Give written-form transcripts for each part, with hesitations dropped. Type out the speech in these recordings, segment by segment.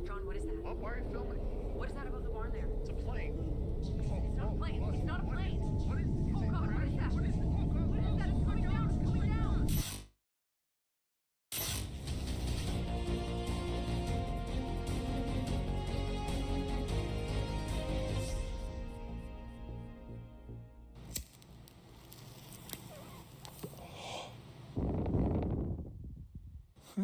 John, what is that? What? Why are you filming? What is that above the barn there? It's a plane. It's not a plane. It's not a plane. What is it? Oh God, what is that? What is it? Oh God. What is that? It's coming down. It's coming down. Ha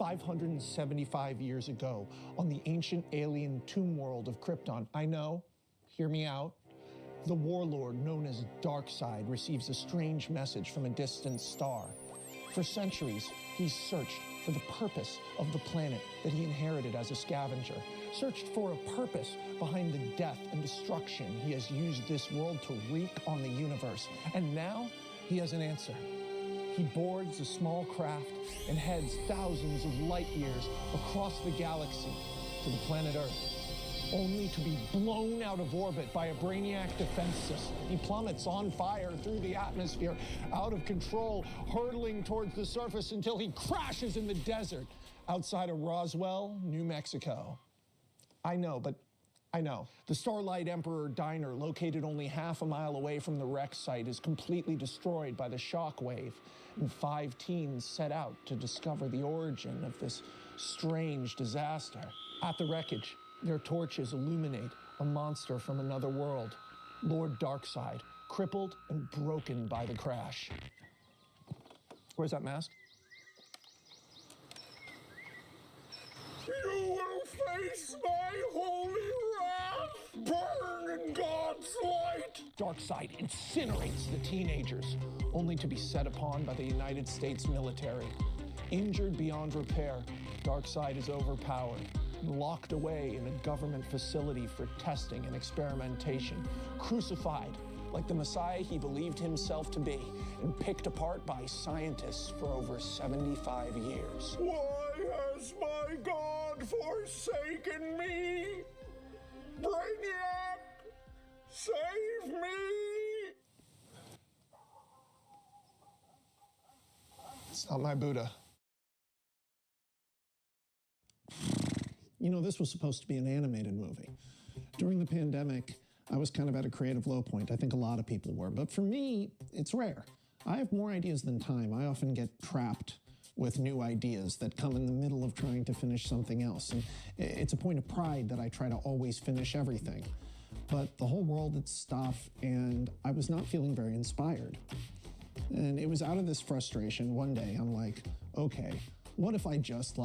575 years ago, on the ancient alien tomb world of Krypton, I know, hear me out, the warlord known as Darkseid receives a strange message from a distant star. For centuries, he's searched for the purpose of the planet that he inherited as a scavenger, searched for a purpose behind the death and destruction he has used this world to wreak on the universe. And now, he has an answer. He boards a small craft and heads thousands of light years across the galaxy to the planet Earth, only to be blown out of orbit by a Brainiac defense system. He plummets on fire through the atmosphere, out of control, hurtling towards the surface until he crashes in the desert outside of Roswell, New Mexico. I know, but I know. The Starlight Emperor Diner, located only half a mile away from the wreck site, is completely destroyed by the shock wave, and 5 teens set out to discover the origin of this strange disaster. At the wreckage, their torches illuminate a monster from another world, Lord Darkseid, crippled and broken by the crash. Where's that mask? You will face my holy wrath! Burn in God's light! Darkseid incinerates the teenagers, only to be set upon by the United States military. Injured beyond repair, Darkseid is overpowered and locked away in a government facility for testing and experimentation, crucified like the Messiah he believed himself to be, and picked apart by scientists for over 75 years. Why has my God forsaken me? Brainiac, save me! It's not my Buddha. You know, this was supposed to be an animated movie. During the pandemic, I was kind of at a creative low point. I think a lot of people were. But for me, it's rare. I have more ideas than time. I often get trapped with new ideas that come in the middle of trying to finish something else. And it's a point of pride that I try to always finish everything. But the whole world had stopped, and I was not feeling very inspired. And it was out of this frustration, one day, I'm like, okay, what if I just,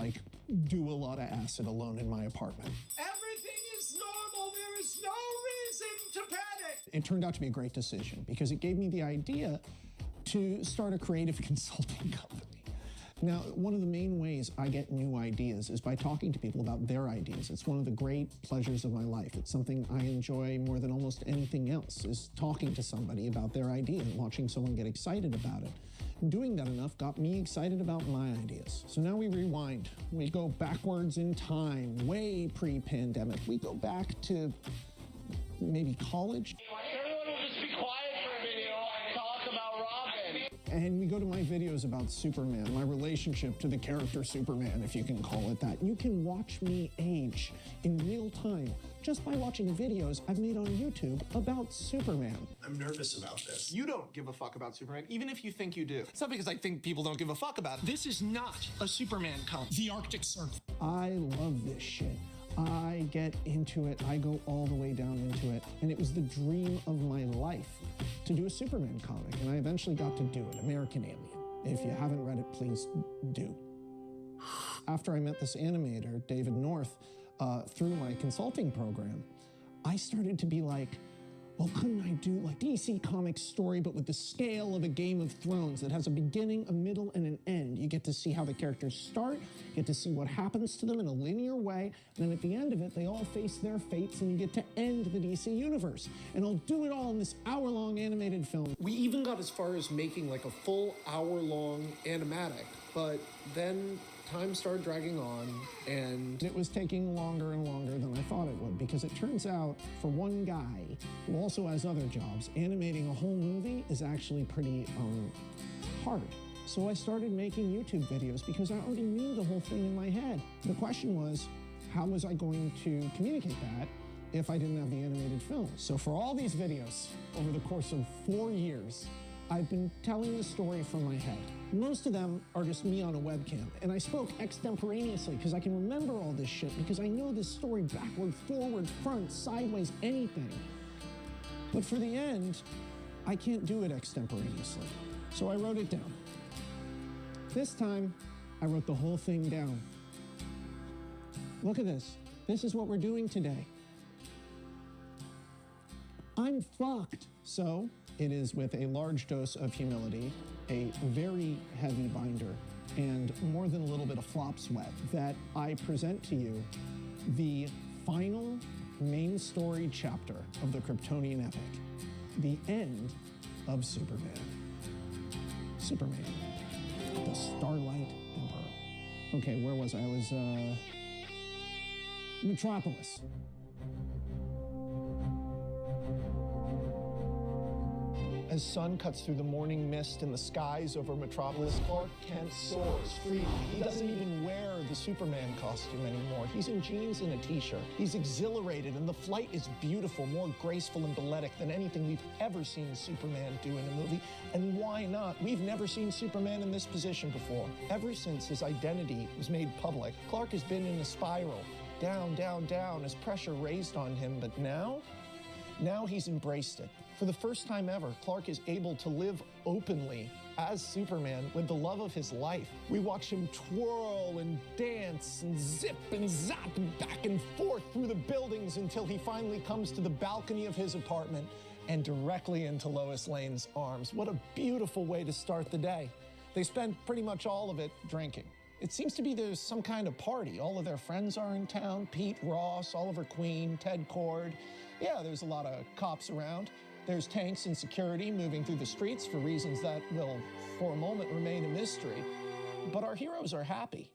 do a lot of acid alone in my apartment? Everything is normal. There is no reason to panic. It turned out to be a great decision because it gave me the idea to start a creative consulting company. Now, one of the main ways I get new ideas is by talking to people about their ideas. It's one of the great pleasures of my life. It's something I enjoy more than almost anything else, is talking to somebody about their idea and watching someone get excited about it. And doing that enough got me excited about my ideas. So now we rewind. We go backwards in time, way pre-pandemic. We go back to maybe college. Everyone will just be quiet for a minute while I talk about Robin. And we go to my videos about Superman, my relationship to the character Superman, if you can call it that. You can watch me age in real time just by watching videos I've made on YouTube about Superman. I'm nervous about this. You don't give a fuck about Superman, even if you think you do. It's not because I think people don't give a fuck about it. This is not a Superman comic. The Arctic Circle. I love this shit. I get into it, I go all the way down into it, and it was the dream of my life to do a Superman comic, and I eventually got to do it, American Alien. If you haven't read it, please do. After I met this animator, David North, through my consulting program, I started to be like, well, couldn't I do like DC Comics story, but with the scale of a Game of Thrones that has a beginning, a middle, and an end? You get to see how the characters start, you get to see what happens to them in a linear way, and then at the end of it, they all face their fates, and you get to end the DC universe. And I'll do it all in this hour-long animated film. We even got as far as making like a full hour-long animatic, but then time started dragging on, and It was taking longer and longer than I thought it would, because it turns out for one guy who also has other jobs, animating a whole movie is actually pretty hard. So I started making YouTube videos because I already knew the whole thing in my head. The question was, how was I going to communicate that if I didn't have the animated film? So for all these videos, over the course of 4 years, I've been telling the story from my head. Most of them are just me on a webcam, and I spoke extemporaneously because I can remember all this shit because I know this story backward, forward, front, sideways, anything. But for the end, I can't do it extemporaneously. So I wrote it down. This time, I wrote the whole thing down. Look at this. This is what we're doing today. I'm fucked. So it is with a large dose of humility, a very heavy binder, and more than a little bit of flop sweat that I present to you the final main story chapter of the Kryptonian epic, the end of Superman. Superman, the Starlight Emperor. Okay, where was I? I was, Metropolis. As sun cuts through the morning mist in the skies over Metropolis, Clark Kent soars freely. He doesn't even wear the Superman costume anymore. He's in jeans and a t-shirt. He's exhilarated, and the flight is beautiful, more graceful and balletic than anything we've ever seen Superman do in a movie. And why not? We've never seen Superman in this position before. Ever since his identity was made public, Clark has been in a spiral, down, down, down, as pressure raised on him. But now he's embraced it. For the first time ever, Clark is able to live openly as Superman with the love of his life. We watch him twirl and dance and zip and zap back and forth through the buildings until he finally comes to the balcony of his apartment and directly into Lois Lane's arms. What a beautiful way to start the day. They spend pretty much all of it drinking. It seems to be there's some kind of party. All of their friends are in town. Pete Ross, Oliver Queen, Ted Cord. Yeah, there's a lot of cops around. There's tanks and security moving through the streets for reasons that will, for a moment, remain a mystery. But our heroes are happy.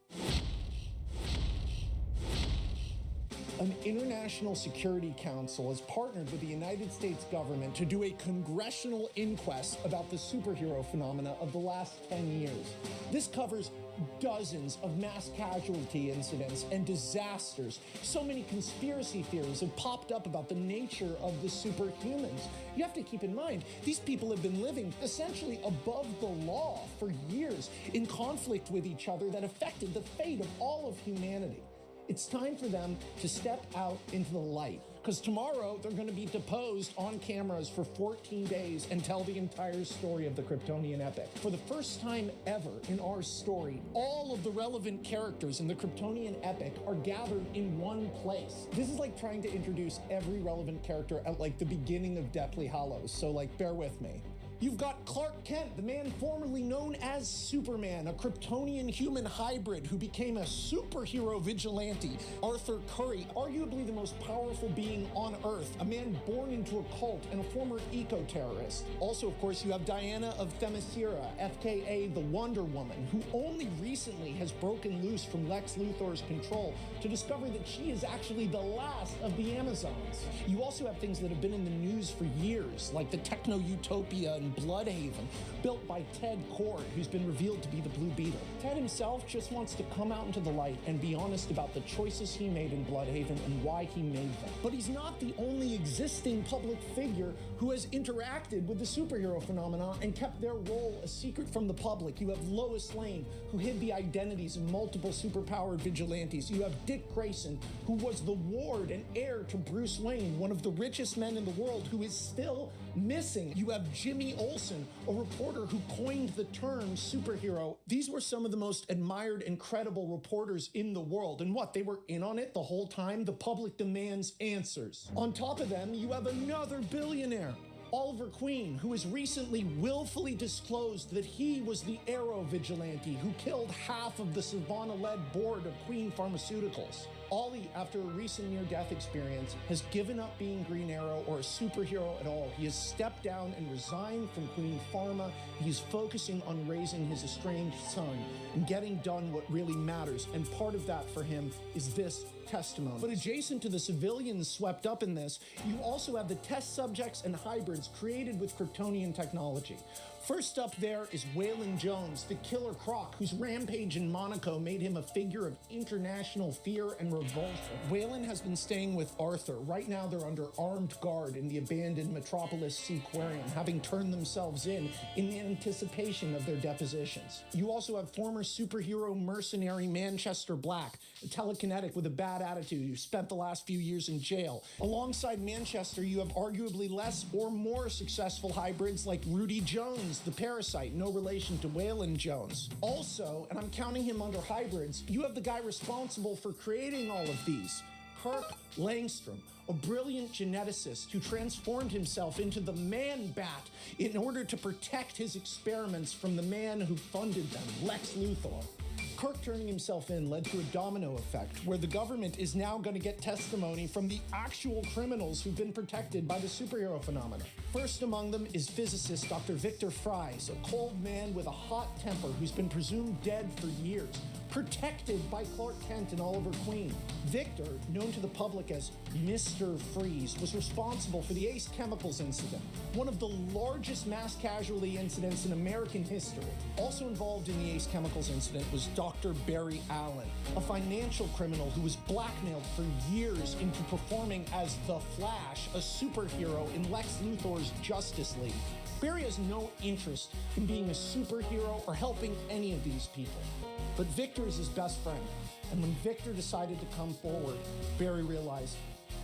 An international security council has partnered with the United States government to do a congressional inquest about the superhero phenomena of the last 10 years. This covers dozens of mass casualty incidents and disasters. So many conspiracy theories have popped up about the nature of the superhumans. You have to keep in mind, these people have been living essentially above the law for years in conflict with each other that affected the fate of all of humanity. It's time for them to step out into the light, because tomorrow they're going to be deposed on cameras for 14 days and tell the entire story of the Kryptonian epic. For the first time ever in our story, all of the relevant characters in the Kryptonian epic are gathered in one place. This is like trying to introduce every relevant character at like the beginning of Deathly Hallows, so like bear with me. You've got Clark Kent, the man formerly known as Superman, a Kryptonian human hybrid who became a superhero vigilante. Arthur Curry, arguably the most powerful being on Earth, a man born into a cult and a former eco-terrorist. Also, of course, you have Diana of Themyscira, FKA the Wonder Woman, who only recently has broken loose from Lex Luthor's control to discover that she is actually the last of the Amazons. You also have things that have been in the news for years, like the Techno-Utopia and Bloodhaven, built by Ted Cord, who's been revealed to be the Blue Beetle. Ted himself just wants to come out into the light and be honest about the choices he made in Bloodhaven and why he made them. But he's not the only existing public figure who has interacted with the superhero phenomenon and kept their role a secret from the public. You have Lois Lane, who hid the identities of multiple superpowered vigilantes. You have Dick Grayson, who was the ward and heir to Bruce Wayne, one of the richest men in the world, who is still missing. You have Jimmy Olsen, a reporter who coined the term superhero. These were some of the most admired and credible reporters in the world. And what, they were in on it the whole time? The public demands answers. On top of them, you have another billionaire, Oliver Queen, who has recently willfully disclosed that he was the Arrow vigilante who killed half of the Savannah-led board of Queen Pharmaceuticals. Ollie, after a recent near-death experience, has given up being Green Arrow or a superhero at all. He has stepped down and resigned from Queen Pharma. He's focusing on raising his estranged son and getting done what really matters. And part of that for him is this testimony. But adjacent to the civilians swept up in this, you also have the test subjects and hybrids created with Kryptonian technology. First up there is Waylon Jones, the Killer Croc, whose rampage in Monaco made him a figure of international fear and revulsion. Waylon has been staying with Arthur. Right now they're under armed guard in the abandoned Metropolis Seaquarium, having turned themselves in anticipation of their depositions. You also have former superhero mercenary Manchester Black, a telekinetic with a bad attitude who spent the last few years in jail. Alongside Manchester, you have arguably less or more successful hybrids like Rudy Jones, the Parasite, no relation to Waylon Jones. Also, and I'm counting him under hybrids, you have the guy responsible for creating all of these, Kirk Langstrom, a brilliant geneticist who transformed himself into the Man-Bat in order to protect his experiments from the man who funded them, Lex Luthor. Kirk turning himself in led to a domino effect, where the government is now going to get testimony from the actual criminals who've been protected by the superhero phenomenon. First among them is physicist Dr. Victor Fries, a cold man with a hot temper who's been presumed dead for years, protected by Clark Kent and Oliver Queen. Victor, known to the public as Mr. Freeze, was responsible for the Ace Chemicals incident, one of the largest mass casualty incidents in American history. Also involved in the Ace Chemicals incident was Dr. Barry Allen, a financial criminal who was blackmailed for years into performing as The Flash, a superhero in Lex Luthor's Justice League. Barry has no interest in being a superhero or helping any of these people. But Victor is his best friend. And when Victor decided to come forward, Barry realized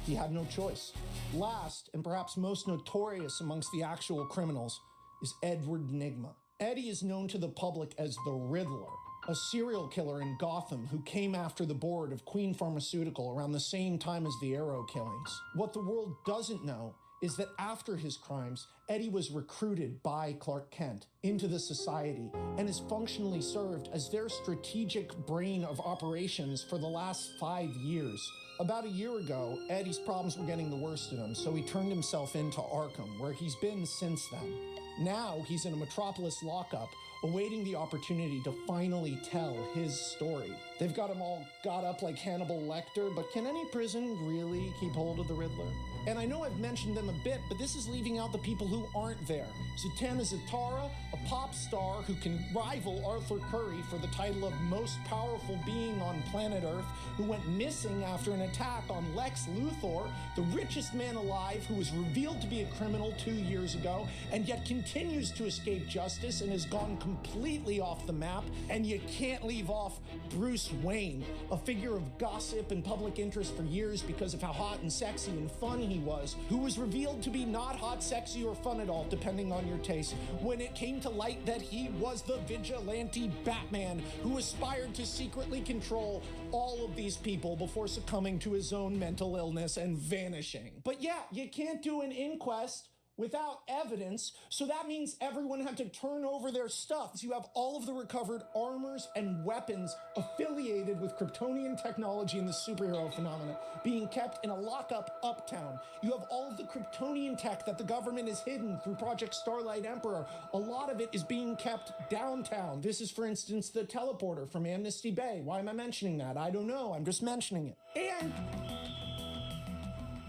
He had no choice. Last, and perhaps most notorious amongst the actual criminals, is Edward Nygma. Eddie is known to the public as the Riddler, a serial killer in Gotham who came after the board of Queen Pharmaceutical around the same time as the Arrow killings. What the world doesn't know is that after his crimes, Eddie was recruited by Clark Kent into the society and has functionally served as their strategic brain of operations for the last 5 years. About a year ago, Eddie's problems were getting the worst of him, so he turned himself into Arkham, where he's been since then. Now he's in a Metropolis lockup, awaiting the opportunity to finally tell his story. They've got him all got up like Hannibal Lecter, but can any prison really keep hold of the Riddler? And I know I've mentioned them a bit, but this is leaving out the people who aren't there. Zatanna Zatara, a pop star who can rival Arthur Curry for the title of most powerful being on planet Earth, who went missing after an attack on Lex Luthor, the richest man alive who was revealed to be a criminal 2 years ago, and yet continues to escape justice and has gone completely off the map. And you can't leave off Bruce Wayne, a figure of gossip and public interest for years because of how hot and sexy and fun he was, who was revealed to be not hot, sexy, or fun at all, depending on your taste, when it came to light that he was the vigilante Batman who aspired to secretly control all of these people before succumbing to his own mental illness and vanishing. But yeah, you can't do an inquest without evidence, so that means everyone had to turn over their stuff. So you have all of the recovered armors and weapons affiliated with Kryptonian technology and the superhero phenomena being kept in a lockup uptown. You have all of the Kryptonian tech that the government has hidden through Project Starlight Emperor. A lot of it is being kept downtown. This is, for instance, the teleporter from Amnesty Bay. Why am I mentioning that? I don't know. I'm just mentioning it. And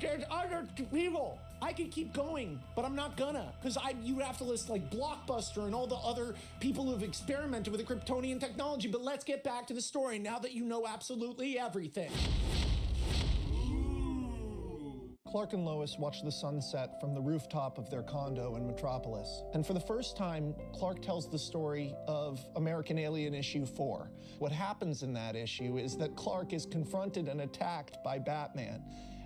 there's other people. I could keep going, but I'm not gonna, because you would have to list like Blockbuster and all the other people who have experimented with the Kryptonian technology. But let's get back to the story now that you know absolutely everything. Clark and Lois watch the sunset from the rooftop of their condo in Metropolis. And for the first time, Clark tells the story of American Alien issue 4. What happens in that issue is that Clark is confronted and attacked by Batman.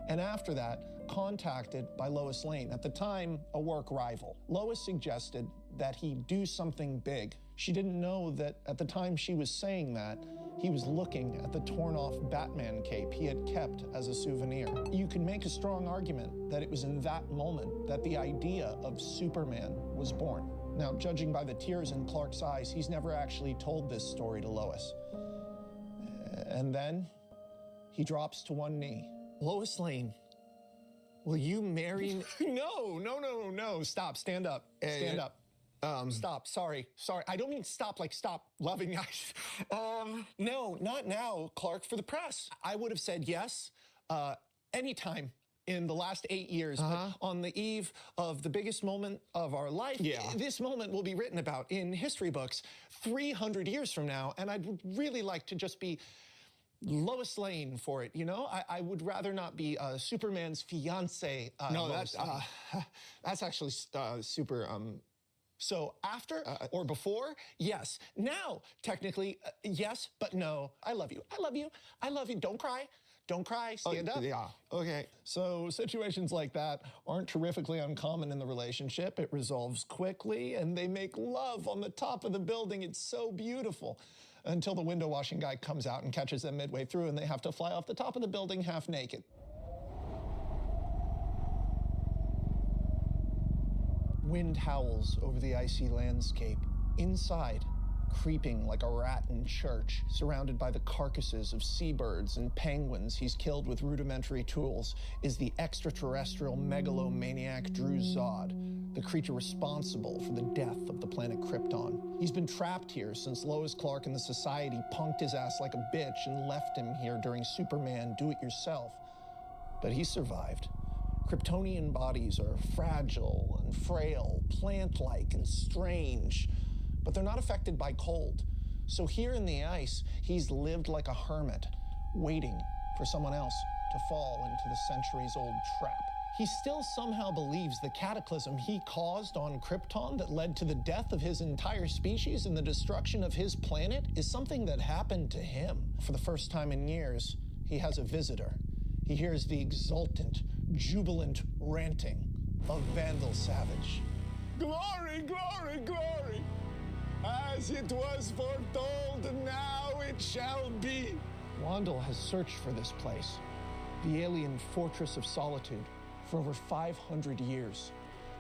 And after that, contacted by Lois Lane, at the time a work rival. Lois suggested that he do something big. She didn't know that at the time she was saying that, he was looking at the torn-off Batman cape he had kept as a souvenir. You can make a strong argument that it was in that moment that the idea of Superman was born. Now, judging by the tears in Clark's eyes, he's never actually told this story to Lois. And then he drops to one knee. Lois Lane, will you marry me? No. Stop. Stand up. Stand up. Stop. Sorry. I don't mean stop like stop loving. No, not now, Clark, for the press. I would have said yes anytime in the last 8 years. But on the eve of the biggest moment of our life, this moment will be written about in history books 300 years from now. And I'd really like to just be Lois Lane for it, you know? I would rather not be Superman's fiance. No, that's actually super. So after or before? Yes. Now, technically, yes, but no. I love you. I love you. I love you. Don't cry. Don't cry. Stand up. Yeah. Okay. So situations like that aren't terrifically uncommon in the relationship. It resolves quickly, and they make love on the top of the building. It's so beautiful. Until the window washing guy comes out and catches them midway through, and they have to fly off the top of the building half naked. Wind howls over the icy landscape. Inside, creeping like a rat in church, surrounded by the carcasses of seabirds and penguins he's killed with rudimentary tools, is the extraterrestrial megalomaniac Drew Zod, the creature responsible for the death of the planet Krypton. He's been trapped here since Lois Clark and the Society punked his ass like a bitch and left him here during Superman Do-It-Yourself. But he survived. Kryptonian bodies are fragile and frail, plant-like and strange, but they're not affected by cold. So here in the ice, he's lived like a hermit, waiting for someone else to fall into the centuries-old trap. He still somehow believes the cataclysm he caused on Krypton that led to the death of his entire species and the destruction of his planet is something that happened to him. For the first time in years, he has a visitor. he hears the exultant, jubilant ranting of Vandal Savage. Glory, glory, glory! As it was foretold, now it shall be. Wandel has searched for this place, the alien Fortress of Solitude, for over 500 years.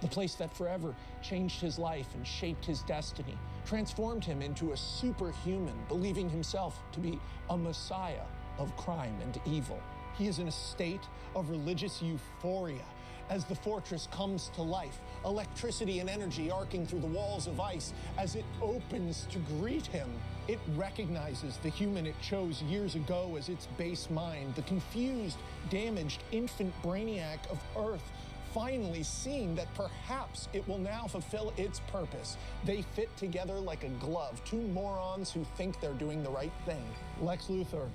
The place that forever changed his life and shaped his destiny, transformed him into a superhuman, believing himself to be a messiah of crime and evil. He is in a state of religious euphoria as the fortress comes to life, electricity and energy arcing through the walls of ice as it opens to greet him. It recognizes the human it chose years ago as its base mind, the confused, damaged infant brainiac of Earth, finally seeing that perhaps it will now fulfill its purpose. They fit together like a glove, two morons who think they're doing the right thing. Lex Luthor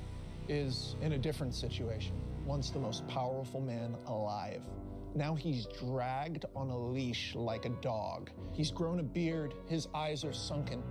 is in a different situation, once the most powerful man alive. Now he's dragged on a leash like a dog. He's grown a beard, his eyes are sunken.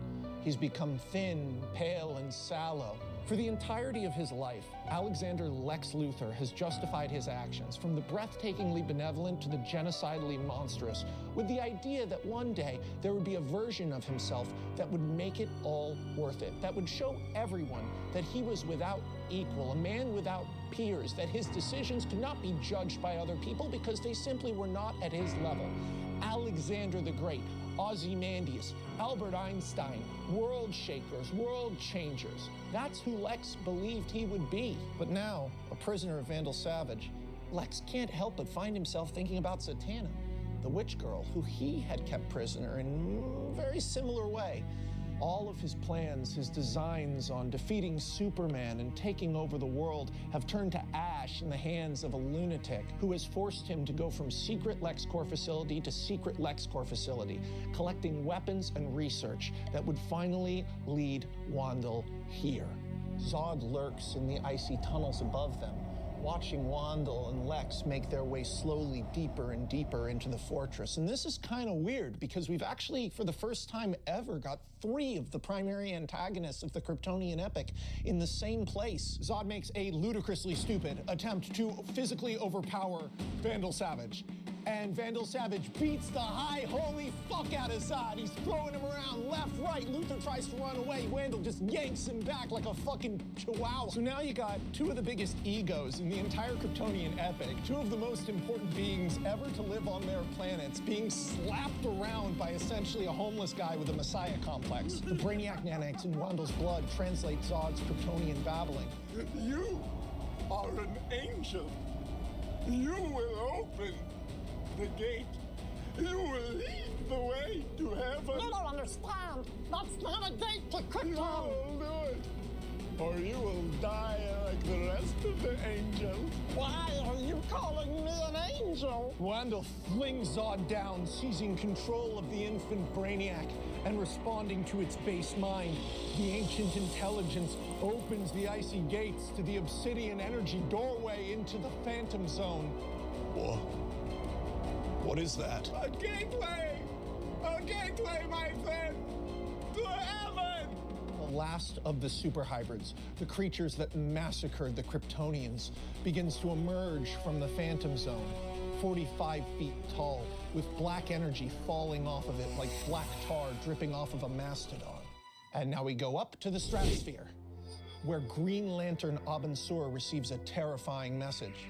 He's become thin, pale, and sallow. For the entirety of his life, Alexander Lex Luthor has justified his actions, from the breathtakingly benevolent to the genocidally monstrous, with the idea that one day there would be a version of himself that would make it all worth it, that would show everyone that he was without equal, a man without peers, that his decisions could not be judged by other people because they simply were not at his level. Alexander the Great, Ozymandias, Albert Einstein, world shakers, world changers. That's who Lex believed he would be. But now, a prisoner of Vandal Savage, Lex can't help but find himself thinking about Zatanna, the witch girl who he had kept prisoner in a very similar way. All of his plans, his designs on defeating Superman and taking over the world have turned to ash in the hands of a lunatic who has forced him to go from secret LexCorp facility to secret LexCorp facility, collecting weapons and research that would finally lead Wandel here. Zod lurks in the icy tunnels above them, watching Wandel and Lex make their way slowly deeper and deeper into the fortress. And this is kind of weird because we've actually, for the first time ever, got 3 of the primary antagonists of the Kryptonian epic in the same place. Zod makes a ludicrously stupid attempt to physically overpower Vandal Savage. And Vandal Savage beats the high holy fuck out of Zod. He's throwing him around left, right. Luthor tries to run away. Wandel just yanks him back like a fucking chihuahua. So now you got 2 of the biggest egos in the entire Kryptonian epic, 2 of the most important beings ever to live on their planets, being slapped around by essentially a homeless guy with a messiah complex. The Brainiac nanites in Wandel's blood translate Zod's Kryptonian babbling. You are an angel. You will open the gate. You will lead the way to heaven. You don't understand. That's not a gate to You Krypton. will do it, or you will die like the rest of the angels. Why are you calling me an angel? Wandel flings Zod down, seizing control of the infant Brainiac and responding to its base mind. The ancient intelligence opens the icy gates to the obsidian energy doorway into the Phantom Zone. What is that? A gateway! A gateway, my friend! To heaven! The last of the super hybrids, the creatures that massacred the Kryptonians, begins to emerge from the Phantom Zone, 45 feet tall, with black energy falling off of it like black tar dripping off of a mastodon. And now we go up to the stratosphere, where Green Lantern Abin Sur receives a terrifying message.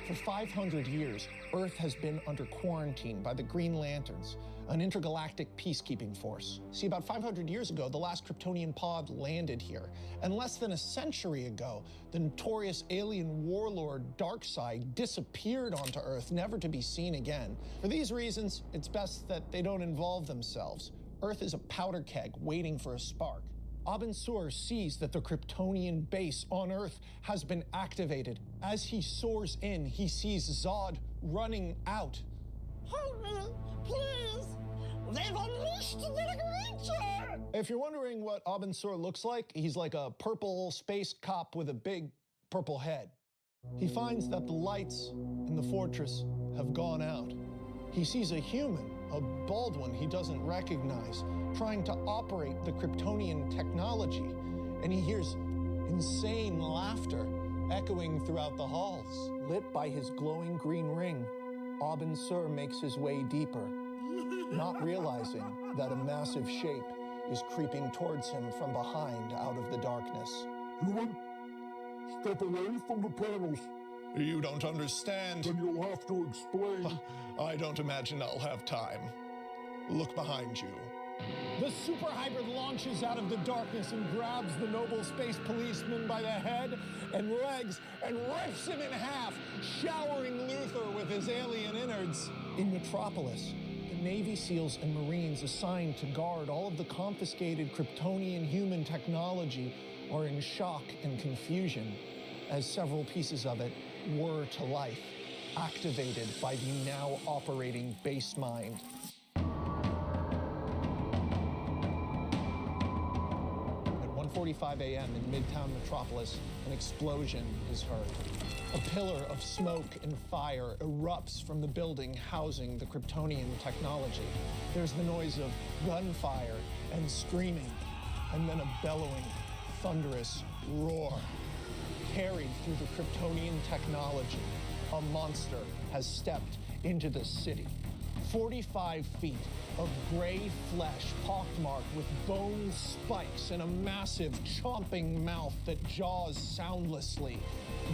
For 500 years, Earth has been under quarantine by the Green Lanterns, an intergalactic peacekeeping force. See, about 500 years ago, the last Kryptonian pod landed here. And less than a century ago, the notorious alien warlord Darkseid disappeared onto Earth, never to be seen again. For these reasons, it's best that they don't involve themselves. Earth is a powder keg waiting for a spark. Abin Sur sees that the Kryptonian base on Earth has been activated. As he soars in, he sees Zod running out. Help me, please. They've unleashed the creature. If you're wondering what Abin Sur looks like, he's like a purple space cop with a big purple head. He finds that the lights in the fortress have gone out. He sees a human, a bald one he doesn't recognize, trying to operate the Kryptonian technology, and he hears insane laughter echoing throughout the halls. Lit by his glowing green ring, Aubin Sur makes his way deeper, not realizing that a massive shape is creeping towards him from behind out of the darkness. Human, step away from the panels. You don't understand. Then you'll have to explain. I don't imagine I'll have time. Look behind you. The super hybrid launches out of the darkness and grabs the noble space policeman by the head and legs and rips him in half, showering Luther with his alien innards. In Metropolis, the Navy SEALs and Marines assigned to guard all of the confiscated Kryptonian human technology are in shock and confusion as several pieces of it whir to life, activated by the now operating base mind. At 1:45 a.m. in Midtown Metropolis, an explosion is heard. A pillar of smoke and fire erupts from the building housing the Kryptonian technology. There's the noise of gunfire and screaming, and then a bellowing, thunderous roar. Carried through the Kryptonian technology, a monster has stepped into the city. 45 feet of gray flesh pockmarked with bone spikes and a massive chomping mouth that jaws soundlessly.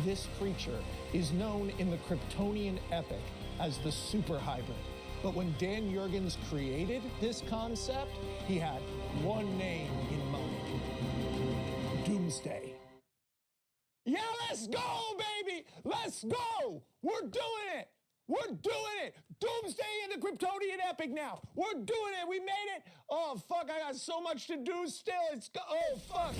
This creature is known in the Kryptonian epic as the super hybrid. But when Dan Jurgens created this concept, he had one name in mind: Doomsday. Yeah, let's go, baby! Let's go! We're doing it! We're doing it! Doomsday in the Kryptonian epic now! We're doing it! We made it! Oh, fuck, I got so much to do still. Oh, fuck!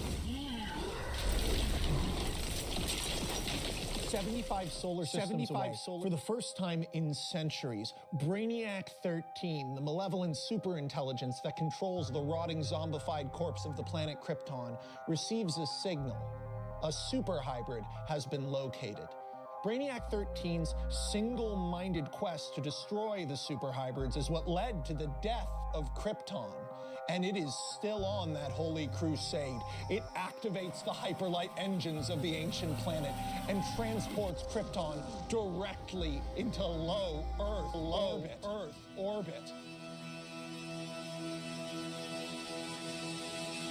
75 solar systems away. For the first time in centuries, Brainiac 13, the malevolent superintelligence that controls the rotting zombified corpse of the planet Krypton, receives a signal. A super hybrid has been located. Brainiac 13's single-minded quest to destroy the super hybrids is what led to the death of Krypton. And it is still on that holy crusade. It activates the hyperlight engines of the ancient planet and transports Krypton directly into low Earth orbit.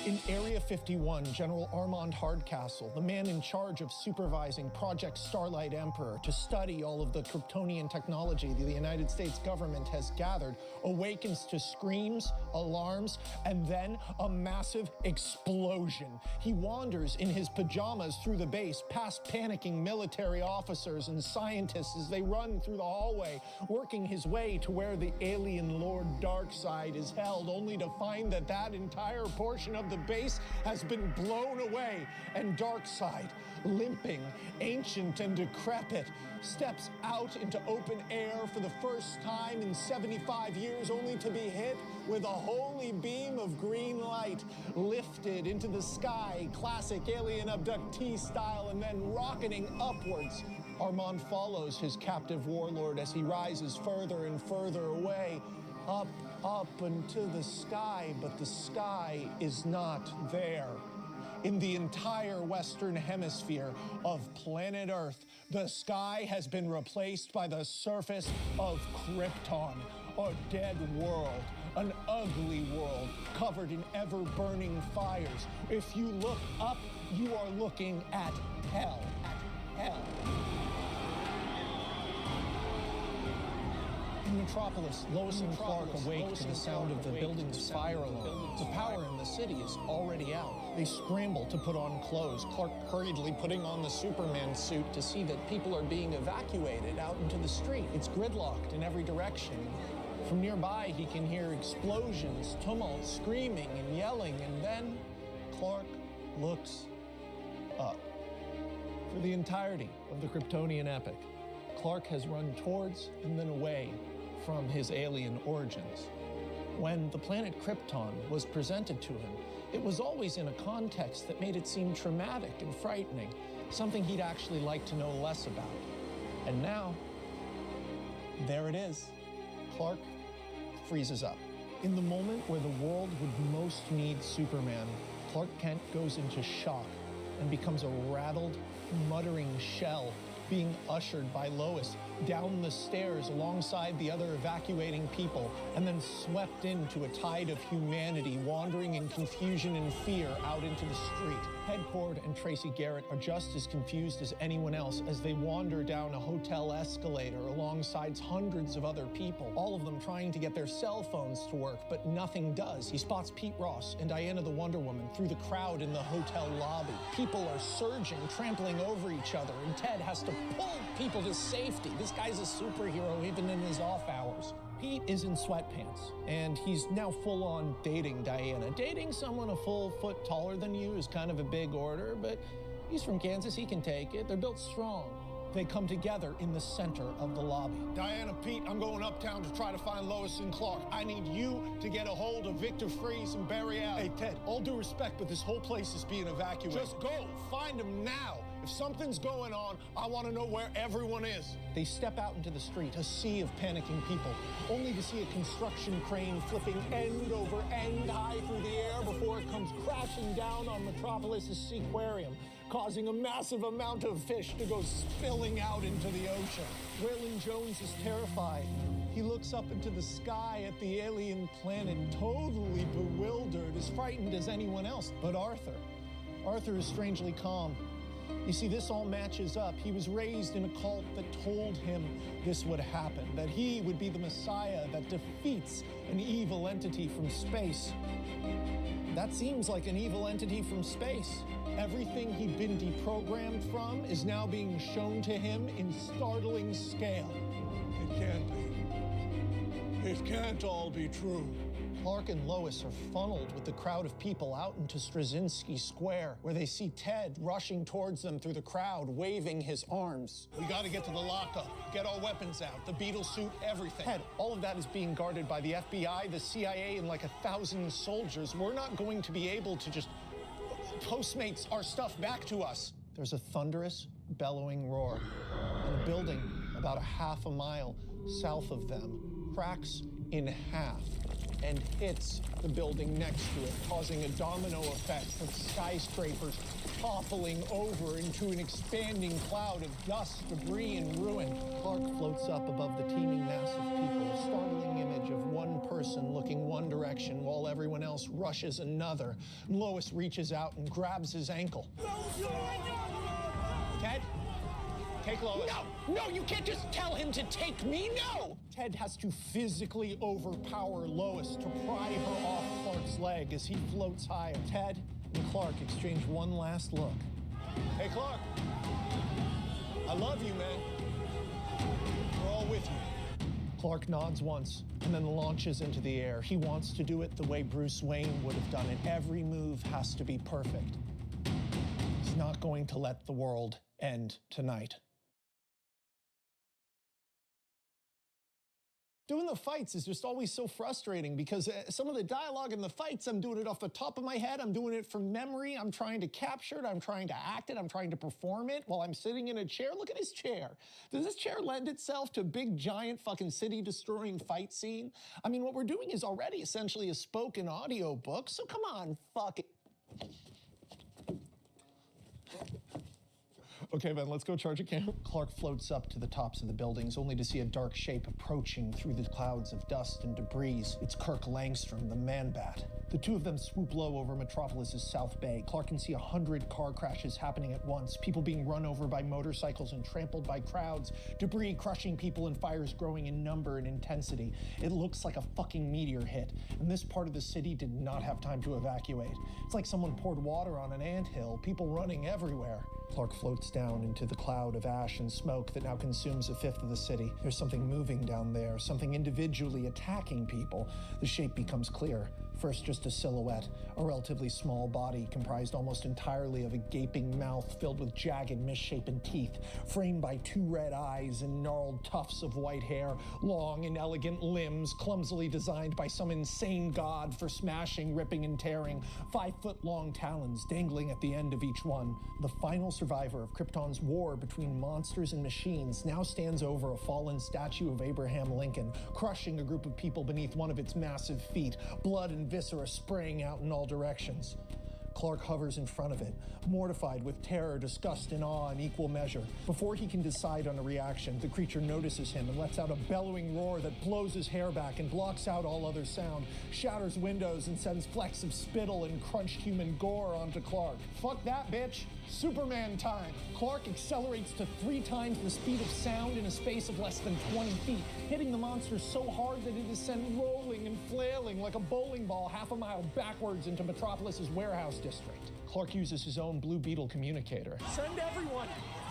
In Area 51, General Armand Hardcastle, the man in charge of supervising Project Starlight Emperor to study all of the Kryptonian technology the United States government has gathered, awakens to screams, alarms, and then a massive explosion. He wanders in his pajamas through the base, past panicking military officers and scientists as they run through the hallway, working his way to where the alien Lord Darkseid is held, only to find that that entire portion of the base has been blown away, and Darkseid, limping, ancient and decrepit, steps out into open air for the first time in 75 years, only to be hit with a holy beam of green light, lifted into the sky, classic alien abductee style, and then rocketing upwards. Armand follows his captive warlord as he rises further and further away, up into the sky, but the sky is not there. In the entire Western Hemisphere of planet Earth, the sky has been replaced by the surface of Krypton, a dead world, an ugly world covered in ever-burning fires. If you look up, you are looking at hell. In Metropolis, Lois and Clark awake to the sound of the building's fire alarm. The power in the city is already out. They scramble to put on clothes, Clark hurriedly putting on the Superman suit to see that people are being evacuated out into the street. It's gridlocked in every direction. From nearby, he can hear explosions, tumult, screaming and yelling, and then Clark looks up. For the entirety of the Kryptonian epic, Clark has run towards and then away from his alien origins. When the planet Krypton was presented to him, it was always in a context that made it seem traumatic and frightening, something he'd actually like to know less about. And now, there it is. Clark freezes up. In the moment where the world would most need Superman, Clark Kent goes into shock and becomes a rattled, muttering shell being ushered by Lois down the stairs alongside the other evacuating people, and then swept into a tide of humanity wandering in confusion and fear out into the street. Ted Kord and Tracy Garrett are just as confused as anyone else as they wander down a hotel escalator alongside hundreds of other people, all of them trying to get their cell phones to work, but nothing does. He spots Pete Ross and Diana the Wonder Woman through the crowd in the hotel lobby. People are surging, trampling over each other, and Ted has to pull people to safety. This guy's a superhero even in his off hours. Pete is in sweatpants, and he's now full-on dating Diana. Dating someone a full foot taller than you is kind of a big order, but he's from Kansas, he can take it. They're built strong. They come together in the center of the lobby. Diana, Pete, I'm going uptown to try to find Lois and Clark. I need you to get a hold of Victor Fries and Barry Allen. Hey, Ted, all due respect, but this whole place is being evacuated. Just go, find them now. If something's going on, I want to know where everyone is. They step out into the street, a sea of panicking people, only to see a construction crane flipping end over end high through the air before it comes crashing down on Metropolis's Seaquarium, causing a massive amount of fish to go spilling out into the ocean. Waylon Jones is terrified. He looks up into the sky at the alien planet, totally bewildered, as frightened as anyone else. But Arthur is strangely calm. You see, this all matches up. He was raised in a cult that told him this would happen, that he would be the Messiah that defeats an evil entity from space. That seems like an evil entity from space. Everything he'd been deprogrammed from is now being shown to him in startling scale. It can't be. It can't all be true. Clark and Lois are funneled with the crowd of people out into Straczynski Square, where they see Ted rushing towards them through the crowd, waving his arms. We gotta get to the lockup, get our weapons out, the Beetle suit, everything. Ted, all of that is being guarded by the FBI, the CIA, and like 1,000 soldiers. We're not going to be able to just Postmates our stuff back to us. There's a thunderous, bellowing roar, and a building about a half a mile south of them cracks in half and hits the building next to it, causing a domino effect of skyscrapers toppling over into an expanding cloud of dust, debris, and ruin. Clark floats up above the teeming mass of people, a startling image of one person looking one direction while everyone else rushes another. And Lois reaches out and grabs his ankle. Ted? Take Lois. No, you can't just tell him to take me, no! Ted has to physically overpower Lois to pry her off Clark's leg as he floats higher. Ted and Clark exchange one last look. Hey, Clark. I love you, man. We're all with you. Clark nods once and then launches into the air. He wants to do it the way Bruce Wayne would have done it. Every move has to be perfect. He's not going to let the world end tonight. Doing the fights is just always so frustrating because some of the dialogue in the fights, I'm doing it off the top of my head. I'm doing it from memory. I'm trying to capture it. I'm trying to act it. I'm trying to perform it while I'm sitting in a chair. Look at his chair. Does this chair lend itself to a big, giant, fucking city-destroying fight scene? I mean, what we're doing is already essentially a spoken audio book, so come on, fuck it. Okay, man, let's go charge a camp. Clark floats up to the tops of the buildings, only to see a dark shape approaching through the clouds of dust and debris. It's Kirk Langstrom, the Man-Bat. The two of them swoop low over Metropolis's South Bay. Clark can see 100 car crashes happening at once, people being run over by motorcycles and trampled by crowds, debris crushing people, and fires growing in number and intensity. It looks like a fucking meteor hit, and this part of the city did not have time to evacuate. It's like someone poured water on an anthill, people running everywhere. Clark floats down into the cloud of ash and smoke that now consumes a fifth of the city. There's something moving down there, something individually attacking people. The shape becomes clear. First, just a silhouette, a relatively small body comprised almost entirely of a gaping mouth filled with jagged, misshapen teeth, framed by two red eyes and gnarled tufts of white hair, long and elegant limbs clumsily designed by some insane god for smashing, ripping, and tearing, 5-foot-long talons dangling at the end of each one. The final survivor of Krypton's war between monsters and machines now stands over a fallen statue of Abraham Lincoln, crushing a group of people beneath one of its massive feet, blood and viscera spraying out in all directions. Clark hovers in front of it, mortified with terror, disgust, and awe in equal measure. Before he can decide on a reaction, the creature notices him and lets out a bellowing roar that blows his hair back and blocks out all other sound, shatters windows, and sends flecks of spittle and crunched human gore onto Clark. Fuck that, bitch. Superman time. Clark accelerates to 3 times the speed of sound in a space of less than 20 feet, hitting the monster so hard that it is sent rolling and flailing like a bowling ball half a mile backwards into Metropolis's warehouse district. Clark uses his own Blue Beetle communicator. Send everyone.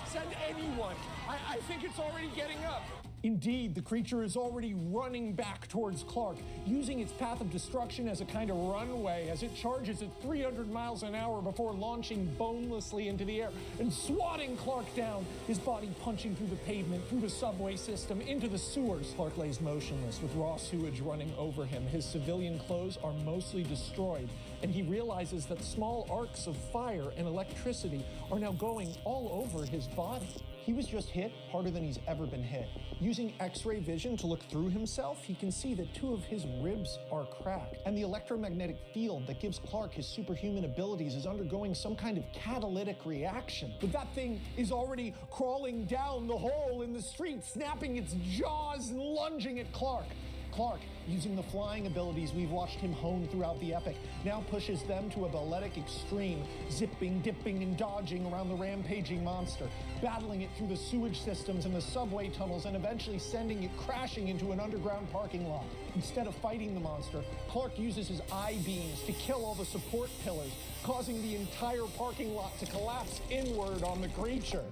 Send anyone. I think it's already getting up. Indeed, the creature is already running back towards Clark, using its path of destruction as a kind of runway as it charges at 300 miles an hour before launching bonelessly into the air and swatting Clark down, his body punching through the pavement, through the subway system, into the sewers. Clark lays motionless with raw sewage running over him. His civilian clothes are mostly destroyed, and he realizes that small arcs of fire and electricity are now going all over his body. He was just hit harder than he's ever been hit. Using X-ray vision to look through himself, he can see that 2 of his ribs are cracked, and the electromagnetic field that gives Clark his superhuman abilities is undergoing some kind of catalytic reaction. But that thing is already crawling down the hole in the street, snapping its jaws and lunging at Clark. Clark, using the flying abilities we've watched him hone throughout the epic, now pushes them to a balletic extreme, zipping, dipping, and dodging around the rampaging monster, battling it through the sewage systems and the subway tunnels, and eventually sending it crashing into an underground parking lot. Instead of fighting the monster, Clark uses his eye beams to kill all the support pillars, causing the entire parking lot to collapse inward on the creature.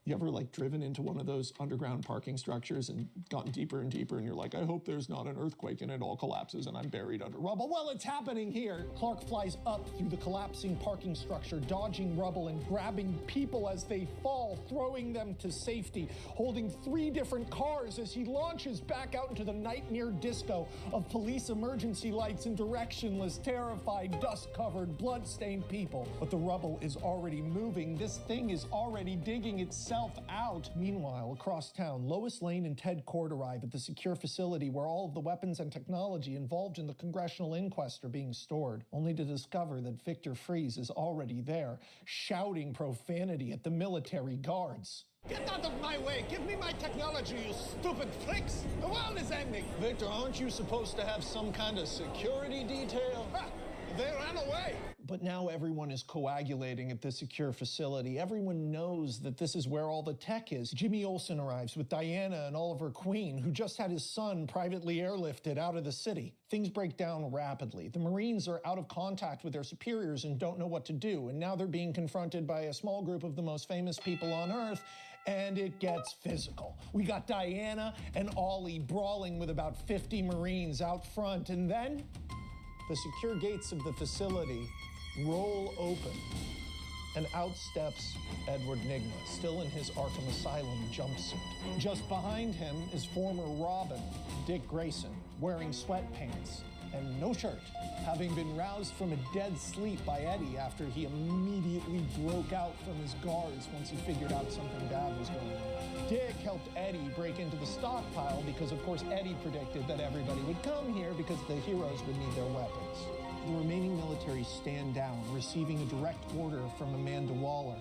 You ever driven into one of those underground parking structures and gotten deeper and deeper and you're like, I hope there's not an earthquake and it all collapses and I'm buried under rubble? Well, it's happening here. Clark flies up through the collapsing parking structure, dodging rubble and grabbing people as they fall, throwing them to safety, holding 3 different cars as he launches back out into the nightmare disco of police emergency lights and directionless, terrified, dust-covered, blood-stained people. But the rubble is already moving. This thing is already digging itself out. Meanwhile, across town, Lois Lane and Ted Kord arrive at the secure facility where all of the weapons and technology involved in the congressional inquest are being stored, only to discover that Victor Fries is already there, shouting profanity at the military guards. Get out of my way! Give me my technology, you stupid freaks! The world is ending! Victor, aren't you supposed to have some kind of security detail? Ha! They ran away! But now everyone is coagulating at the secure facility. Everyone knows that this is where all the tech is. Jimmy Olsen arrives with Diana and Oliver Queen, who just had his son privately airlifted out of the city. Things break down rapidly. The Marines are out of contact with their superiors and don't know what to do, and now they're being confronted by a small group of the most famous people on Earth, and it gets physical. We got Diana and Ollie brawling with about 50 Marines out front, and then the secure gates of the facility roll open, and out steps Edward Nygma, still in his Arkham Asylum jumpsuit. Just behind him is former Robin, Dick Grayson, wearing sweatpants and no shirt, having been roused from a dead sleep by Eddie after he immediately broke out from his guards once he figured out something bad was going on. Dick helped Eddie break into the stockpile because, of course, Eddie predicted that everybody would come here because the heroes would need their weapons. The remaining military stand down, receiving a direct order from Amanda Waller,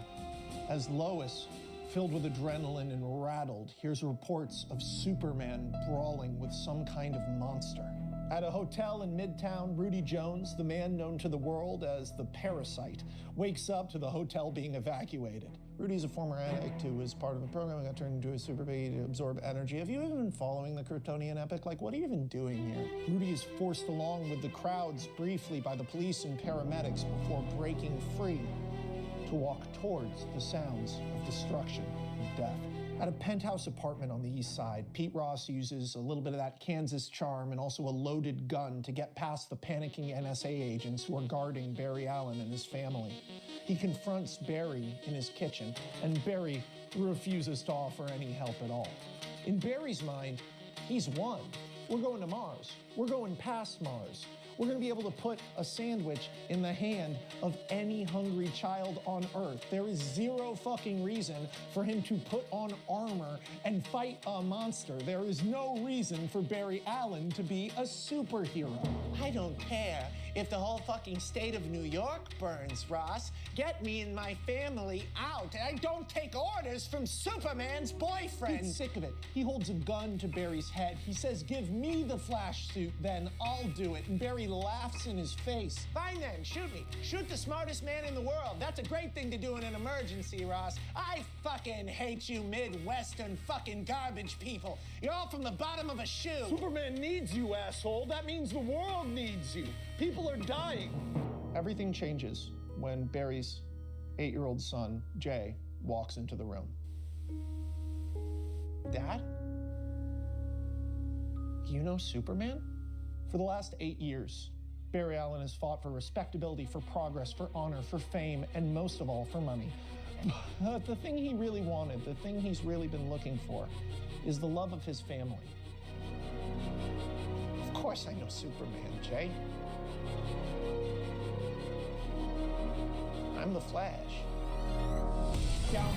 as Lois, filled with adrenaline and rattled, hears reports of Superman brawling with some kind of monster. At a hotel in Midtown, Rudy Jones, the man known to the world as the Parasite, wakes up to the hotel being evacuated. Rudy's a former addict who was part of a program that got turned into a super baby to absorb energy. Have you even been following the Kryptonian epic? What are you even doing here? Rudy is forced along with the crowds briefly by the police and paramedics before breaking free to walk towards the sounds of destruction and death. At a penthouse apartment on the east side, Pete Ross uses a little bit of that Kansas charm and also a loaded gun to get past the panicking NSA agents who are guarding Barry Allen and his family. He confronts Barry in his kitchen, and Barry refuses to offer any help at all. In Barry's mind, he's won. We're going to Mars. We're going past Mars. We're going to be able to put a sandwich in the hand of any hungry child on Earth. There is zero fucking reason for him to put on armor and fight a monster. There is no reason for Barry Allen to be a superhero. I don't care If the whole fucking state of New York burns, Ross, get me and my family out. I don't take orders from Superman's boyfriend. He's sick of it. He holds a gun to Barry's head. He says, give me the Flash suit, then I'll do it. And Barry laughs in his face. Fine then, shoot me. Shoot the smartest man in the world. That's a great thing to do in an emergency, Ross. I fucking hate you Midwestern fucking garbage people. You're all from the bottom of a shoe. Superman needs you, asshole. That means the world needs you. People are dying. Everything changes when Barry's 8-year-old son, Jay, walks into the room. Dad? You know Superman? For the last 8 years, Barry Allen has fought for respectability, for progress, for honor, for fame, and most of all, for money. But the thing he really wanted, the thing he's really been looking for, is the love of his family. Of course I know Superman, Jay. I'm the Flash. Downtown,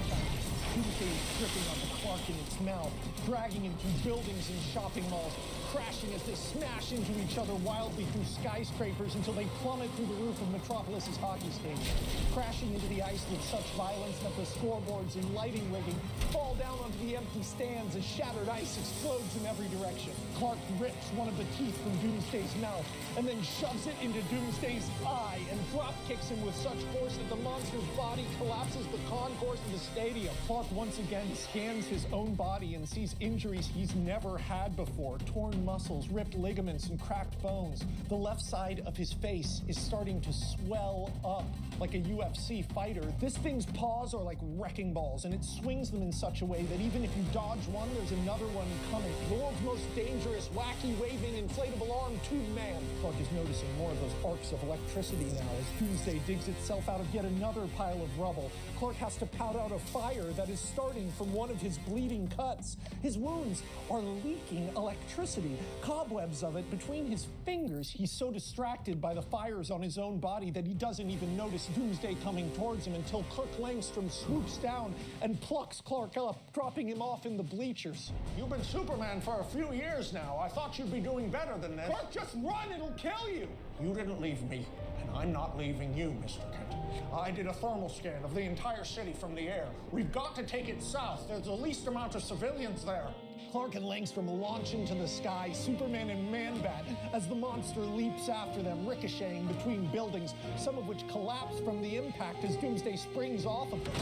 Doomsday is gripping onto Clark in its mouth, dragging him through buildings and shopping malls, crashing as they smash into each other wildly through skyscrapers until they plummet through the roof of Metropolis's hockey stadium, crashing into the ice with such violence that the scoreboards and lighting rigging fall down onto the empty stands as shattered ice explodes in every direction. Clark rips one of the teeth from Doomsday's mouth and then shoves it into Doomsday's eye and drop kicks him with such force that the monster's body collapses the concourse of the stadium. Clark once again scans his own body and sees injuries he's never had before: torn muscles, ripped ligaments, and cracked bones. The left side of his face is starting to swell up like a UFC fighter. This thing's paws are like wrecking balls, and it swings them in such a way that even if you dodge one, there's another one coming. The world's most dangerous, wacky, waving, inflatable arm tube man. Clark is noticing more of those arcs of electricity now as Doomsday digs itself out of yet another pile of rubble. Clark has to pout out a fire that is starting from one of his bleeding cuts. His wounds are leaking electricity, cobwebs of it between his fingers. He's so distracted by the fires on his own body that he doesn't even notice Doomsday coming towards him until Kirk Langstrom swoops down and plucks Clark up, dropping him off in the bleachers. You've been Superman for a few years now. I thought you'd be doing better than this. Clark, just run, it'll kill you. You didn't leave me, and I'm not leaving you, Mr. Kent. I did a thermal scan of the entire city from the air. We've got to take it south. There's the least amount of civilians there. Clark and Langstrom launch into the sky, Superman and Man-Bat, as the monster leaps after them, ricocheting between buildings, some of which collapse from the impact as Doomsday springs off of them.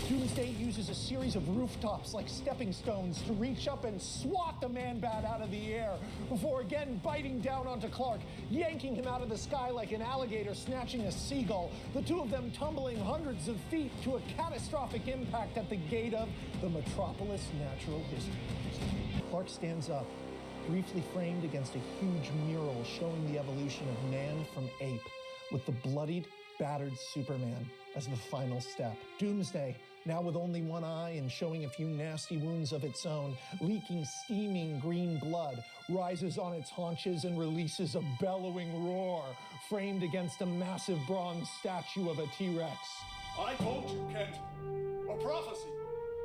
Doomsday uses a series of rooftops like stepping stones to reach up and swat the Man-Bat out of the air before again biting down onto Clark, yanking him out of the sky like an alligator snatching a seagull, the two of them tumbling hundreds of feet to a catastrophic impact at the gate of the Metropolis Natural History Museum. Clark stands up, briefly framed against a huge mural showing the evolution of man from ape, with the bloodied, battered Superman as the final step. Doomsday, now with only one eye and showing a few nasty wounds of its own, leaking steaming green blood, rises on its haunches and releases a bellowing roar, framed against a massive bronze statue of a T-Rex. I told you, Kent. A prophecy.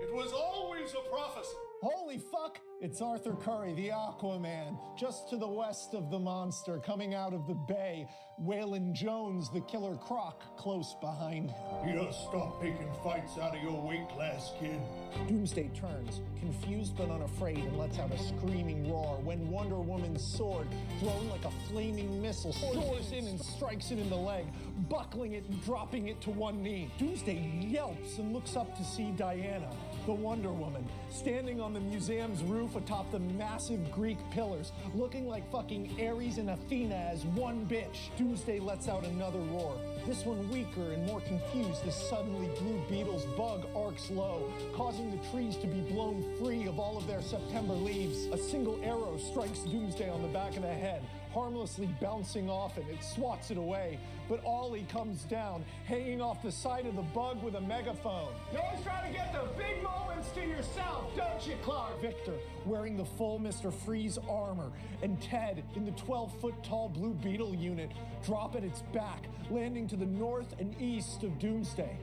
It was always a prophecy. Holy fuck! It's Arthur Curry, the Aquaman, just to the west of the monster, coming out of the bay. Waylon Jones, the Killer Croc, close behind him. You stop picking fights out of your weight class, kid. Doomsday turns, confused but unafraid, and lets out a screaming roar when Wonder Woman's sword, thrown like a flaming missile, soars in and strikes it in the leg, buckling it and dropping it to one knee. Doomsday yelps and looks up to see Diana, the Wonder Woman, standing on the museum's roof atop the massive Greek pillars, looking like fucking Ares and Athena as one bitch. Doomsday lets out another roar, this one weaker and more confused as suddenly Blue Beetle's bug arcs low, causing the trees to be blown free of all of their September leaves. A single arrow strikes Doomsday on the back of the head, harmlessly bouncing off it. It swats it away, but Ollie comes down, hanging off the side of the bug with a megaphone. You always try to get the big moments to yourself, don't you, Clark? Victor, wearing the full Mr. Freeze armor, and Ted in the 12-foot-tall Blue Beetle unit, drop at its back, landing to the north and east of Doomsday.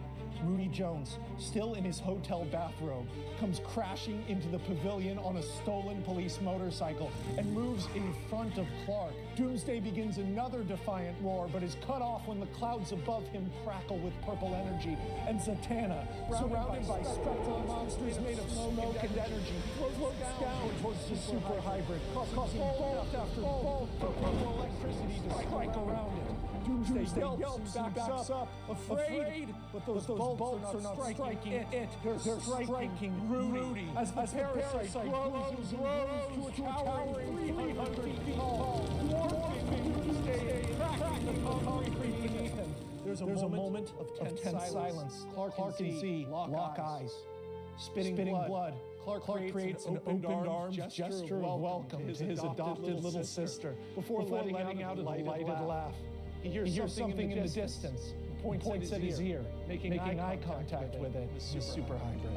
Rudy Jones, still in his hotel bathrobe, comes crashing into the pavilion on a stolen police motorcycle and moves in front of Clark. Doomsday begins another defiant roar, but is cut off when the clouds above him crackle with purple energy, and Zatanna, surrounded by spectral monsters made of smoke and energy, floats down towards the super hybrid, causing bolt after bolt of purple electricity to strike around it. Doomsday yelps and backs up, afraid, but those bolts are not striking it. They're striking Rudy as the parasite grows to a towering 300 feet tall, dwarfing Doomsday, cracking the concrete beneath him. There's a moment of tense silence. Clark and Z lock eyes. Spitting blood. Clark creates an opened arms gesture of welcome to his adopted little sister before letting out a delighted laugh. He hears something in the distance, points at his ear, making eye contact with it, the super hybrid.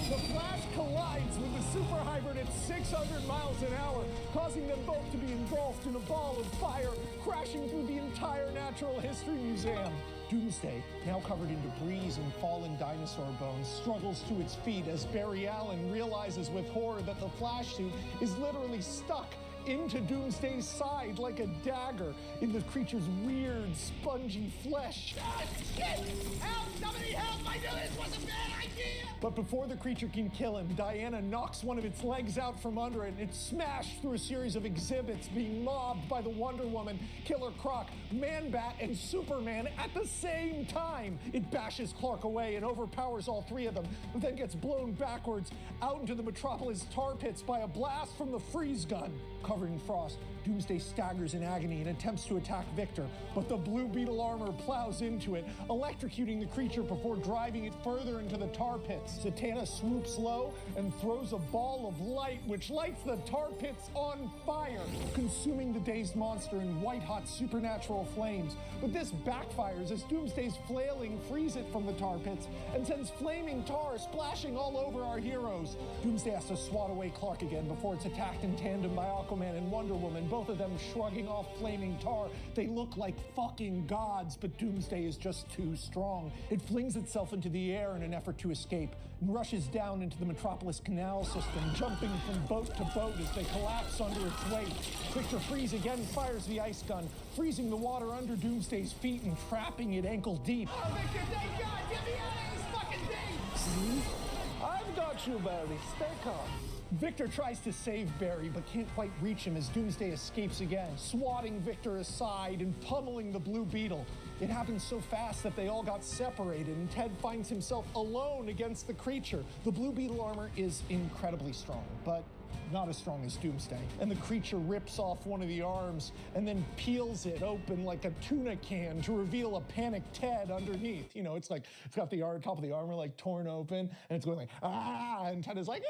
The Flash collides with the super hybrid at 600 miles an hour, causing them both to be engulfed in a ball of fire, crashing through the entire Natural History Museum. Doomsday, now covered in debris and fallen dinosaur bones, struggles to its feet as Barry Allen realizes with horror that the Flash suit is literally stuck into Doomsday's side like a dagger in the creature's weird, spongy flesh. Ah, shit! Help! Somebody help! I knew this was a bad idea! But before the creature can kill him, Diana knocks one of its legs out from under it, and it's smashed through a series of exhibits, being mobbed by the Wonder Woman, Killer Croc, Man-Bat, and Superman at the same time. It bashes Clark away and overpowers all three of them, but then gets blown backwards out into the Metropolis tar pits by a blast from the freeze gun. Covered in frost, Doomsday staggers in agony and attempts to attack Victor, but the Blue Beetle armor plows into it, electrocuting the creature before driving it further into the tar pits. Zatanna swoops low and throws a ball of light, which lights the tar pits on fire, consuming the dazed monster in white-hot supernatural flames. But this backfires as Doomsday's flailing frees it from the tar pits and sends flaming tar splashing all over our heroes. Doomsday has to swat away Clark again before it's attacked in tandem by Aquaman and Wonder Woman, both of them shrugging off flaming tar. They look like fucking gods, but Doomsday is just too strong. It flings itself into the air in an effort to escape and rushes down into the Metropolis canal system, jumping from boat to boat as they collapse under its weight. Victor Freeze again fires the ice gun, freezing the water under Doomsday's feet and trapping it ankle deep. Oh, Victor, thank God! Get me out of this fucking thing! See? I've got you, Barry. Stay calm. Victor tries to save Barry, but can't quite reach him as Doomsday escapes again, swatting Victor aside and pummeling the Blue Beetle. It happens so fast that they all got separated, and Ted finds himself alone against the creature. The Blue Beetle armor is incredibly strong, but not as strong as Doomsday. And the creature rips off one of the arms and then peels it open like a tuna can to reveal a panicked Ted underneath. You know, it's like, it's got the top of the armor like torn open, and it's going like, ah, and Ted is like,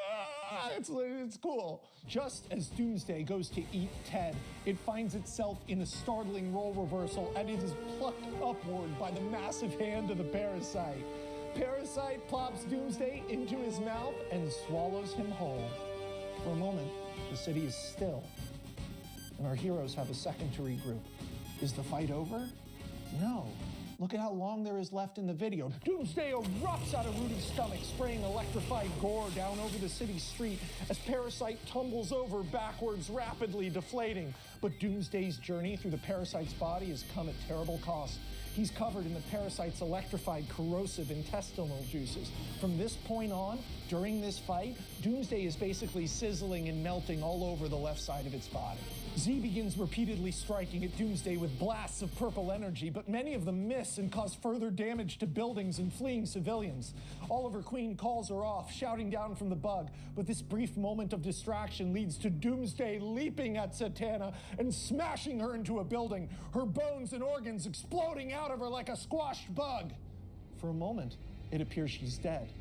ah, it's cool. Just as Doomsday goes to eat Ted, it finds itself in a startling role reversal, and it is plucked upward by the massive hand of the parasite. Parasite plops Doomsday into his mouth and swallows him whole. For a moment, the city is still, and our heroes have a second to regroup. Is the fight over? No. Look at how long there is left in the video. Doomsday erupts out of Rudy's stomach, spraying electrified gore down over the city street as Parasite tumbles over backwards, rapidly deflating. But Doomsday's journey through the Parasite's body has come at terrible cost. He's covered in the Parasite's electrified, corrosive intestinal juices. From this point on, during this fight, Doomsday is basically sizzling and melting all over the left side of its body. Z begins repeatedly striking at Doomsday with blasts of purple energy, but many of them miss and cause further damage to buildings and fleeing civilians. Oliver Queen calls her off, shouting down from the bug, but this brief moment of distraction leads to Doomsday leaping at Zatanna and smashing her into a building, her bones and organs exploding out of her like a squashed bug. For a moment, it appears she's dead,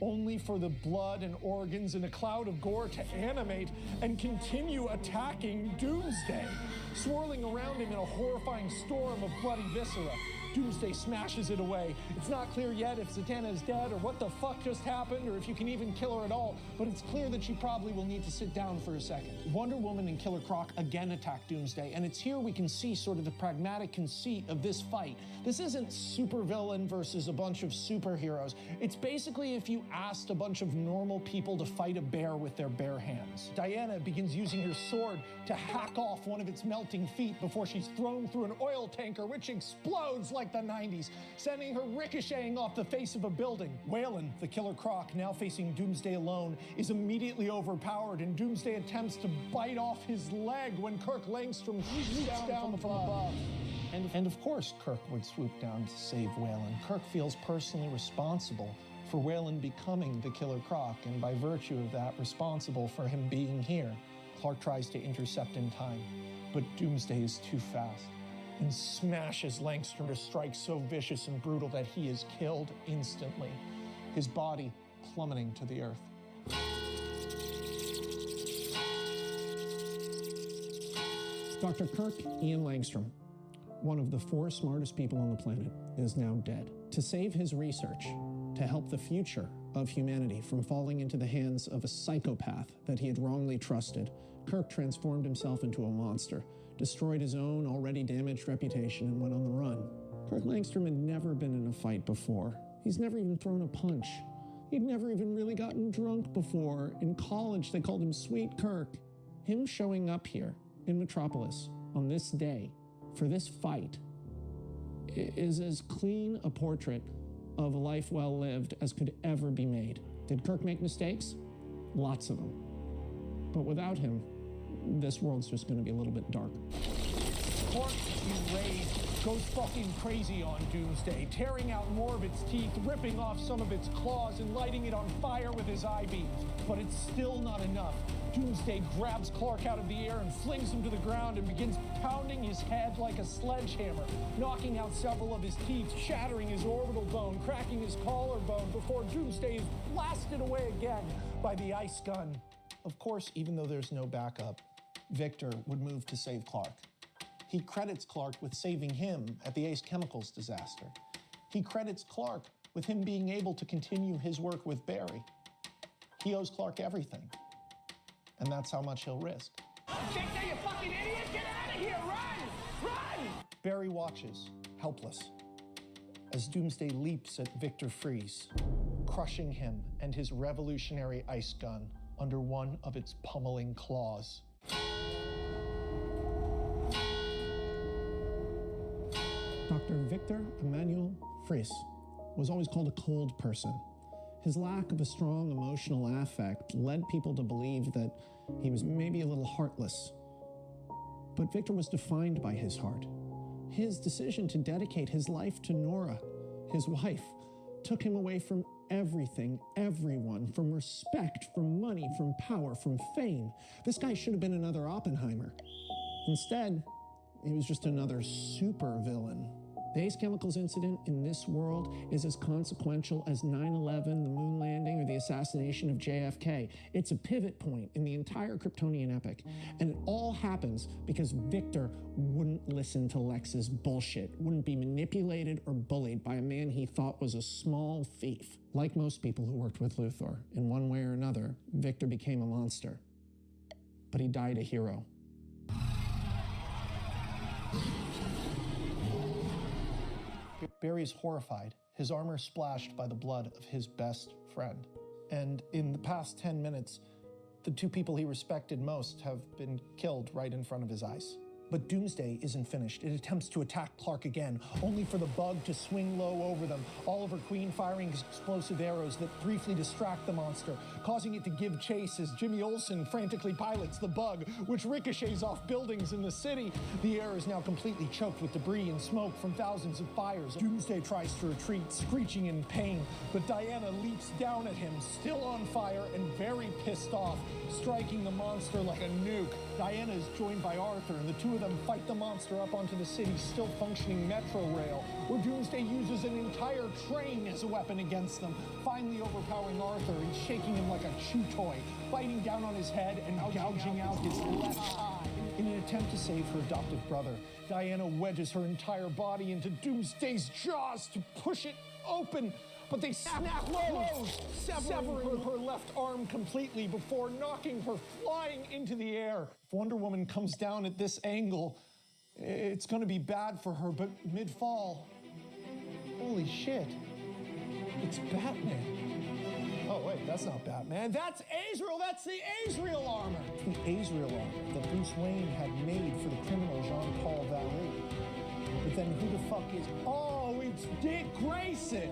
only for the blood and organs in a cloud of gore to animate and continue attacking Doomsday, swirling around him in a horrifying storm of bloody viscera. Doomsday smashes it away. It's not clear yet if Zatanna is dead or what the fuck just happened or if you can even kill her at all, but it's clear that she probably will need to sit down for a second. Wonder Woman and Killer Croc again attack Doomsday, and it's here we can see sort of the pragmatic conceit of this fight. This isn't supervillain versus a bunch of superheroes. It's basically if you asked a bunch of normal people to fight a bear with their bare hands. Diana begins using her sword to hack off one of its melting feet before she's thrown through an oil tanker, which explodes like the 90s, sending her ricocheting off the face of a building. Waylon, the Killer Croc, now facing Doomsday alone, is immediately overpowered, and Doomsday attempts to bite off his leg when Kirk Langstrom swoops down from above. And of course, Kirk would swoop down to save Waylon. Kirk feels personally responsible for Waylon becoming the Killer Croc, and by virtue of that, responsible for him being here. Clark tries to intercept in time, but Doomsday is too fast and smashes Langstrom to strike so vicious and brutal that he is killed instantly, his body plummeting to the earth. Dr. Kirk Ian Langstrom, one of the 4 smartest people on the planet, is now dead. To save his research, to help the future of humanity from falling into the hands of a psychopath that he had wrongly trusted, Kirk transformed himself into a monster, destroyed his own already damaged reputation, and went on the run. Kirk Langstrom had never been in a fight before. He's never even thrown a punch. He'd never even really gotten drunk before. In college, they called him Sweet Kirk. Him showing up here in Metropolis on this day for this fight is as clean a portrait of a life well lived as could ever be made. Did Kirk make mistakes? Lots of them. But without him, this world's just gonna be a little bit dark. Clark, enraged, goes fucking crazy on Doomsday, tearing out more of its teeth, ripping off some of its claws, and lighting it on fire with his eye beams. But it's still not enough. Doomsday grabs Clark out of the air and flings him to the ground and begins pounding his head like a sledgehammer, knocking out several of his teeth, shattering his orbital bone, cracking his collarbone before Doomsday is blasted away again by the ice gun. Of course, even though there's no backup, Victor would move to save Clark. He credits Clark with saving him at the Ace Chemicals disaster. He credits Clark with him being able to continue his work with Barry. He owes Clark everything. And that's how much he'll risk. Victor, you fucking idiot! Get out of here! Run! Run! Barry watches, helpless, as Doomsday leaps at Victor Fries, crushing him and his revolutionary ice gun under one of its pummeling claws. Dr. Victor Emmanuel Fries was always called a cold person. His lack of a strong emotional affect led people to believe that he was maybe a little heartless. But Victor was defined by his heart. His decision to dedicate his life to Nora, his wife, took him away from everything, everyone, from respect, from money, from power, from fame. This guy should have been another Oppenheimer. Instead, he was just another super villain. The Ace Chemicals incident in this world is as consequential as 9/11, the moon landing, or the assassination of JFK. It's a pivot point in the entire Kryptonian epic. And it all happens because Victor wouldn't listen to Lex's bullshit, wouldn't be manipulated or bullied by a man he thought was a small thief. Like most people who worked with Luthor, in one way or another, Victor became a monster. But he died a hero. Barry's horrified, his armor splashed by the blood of his best friend. And in the past 10 minutes, the 2 people he respected most have been killed right in front of his eyes. But Doomsday isn't finished. It attempts to attack Clark again, only for the Bug to swing low over them, Oliver Queen firing explosive arrows that briefly distract the monster, causing it to give chase as Jimmy Olsen frantically pilots the Bug, which ricochets off buildings in the city. The air is now completely choked with debris and smoke from thousands of fires. Doomsday tries to retreat, screeching in pain, but Diana leaps down at him, still on fire and very pissed off, striking the monster like a nuke. Diana is joined by Arthur, and the 2 of them fight the monster up onto the city's still functioning metro rail, where Doomsday uses an entire train as a weapon against them, finally overpowering Arthur and shaking him like a chew toy, biting down on his head and gouging out his left eye. In an attempt to save her adoptive brother, Diana wedges her entire body into Doomsday's jaws to push it open, but they snap closed, severing her left arm completely before knocking her flying into the air. If Wonder Woman comes down at this angle, it's gonna be bad for her, but mid-fall, holy shit, it's Batman. Oh, wait, that's not Batman. That's Azrael! That's the Azrael armor! It's the Azrael armor that Bruce Wayne had made for the criminal Jean-Paul Vallée. But then who the fuck is... Oh, it's Dick Grayson!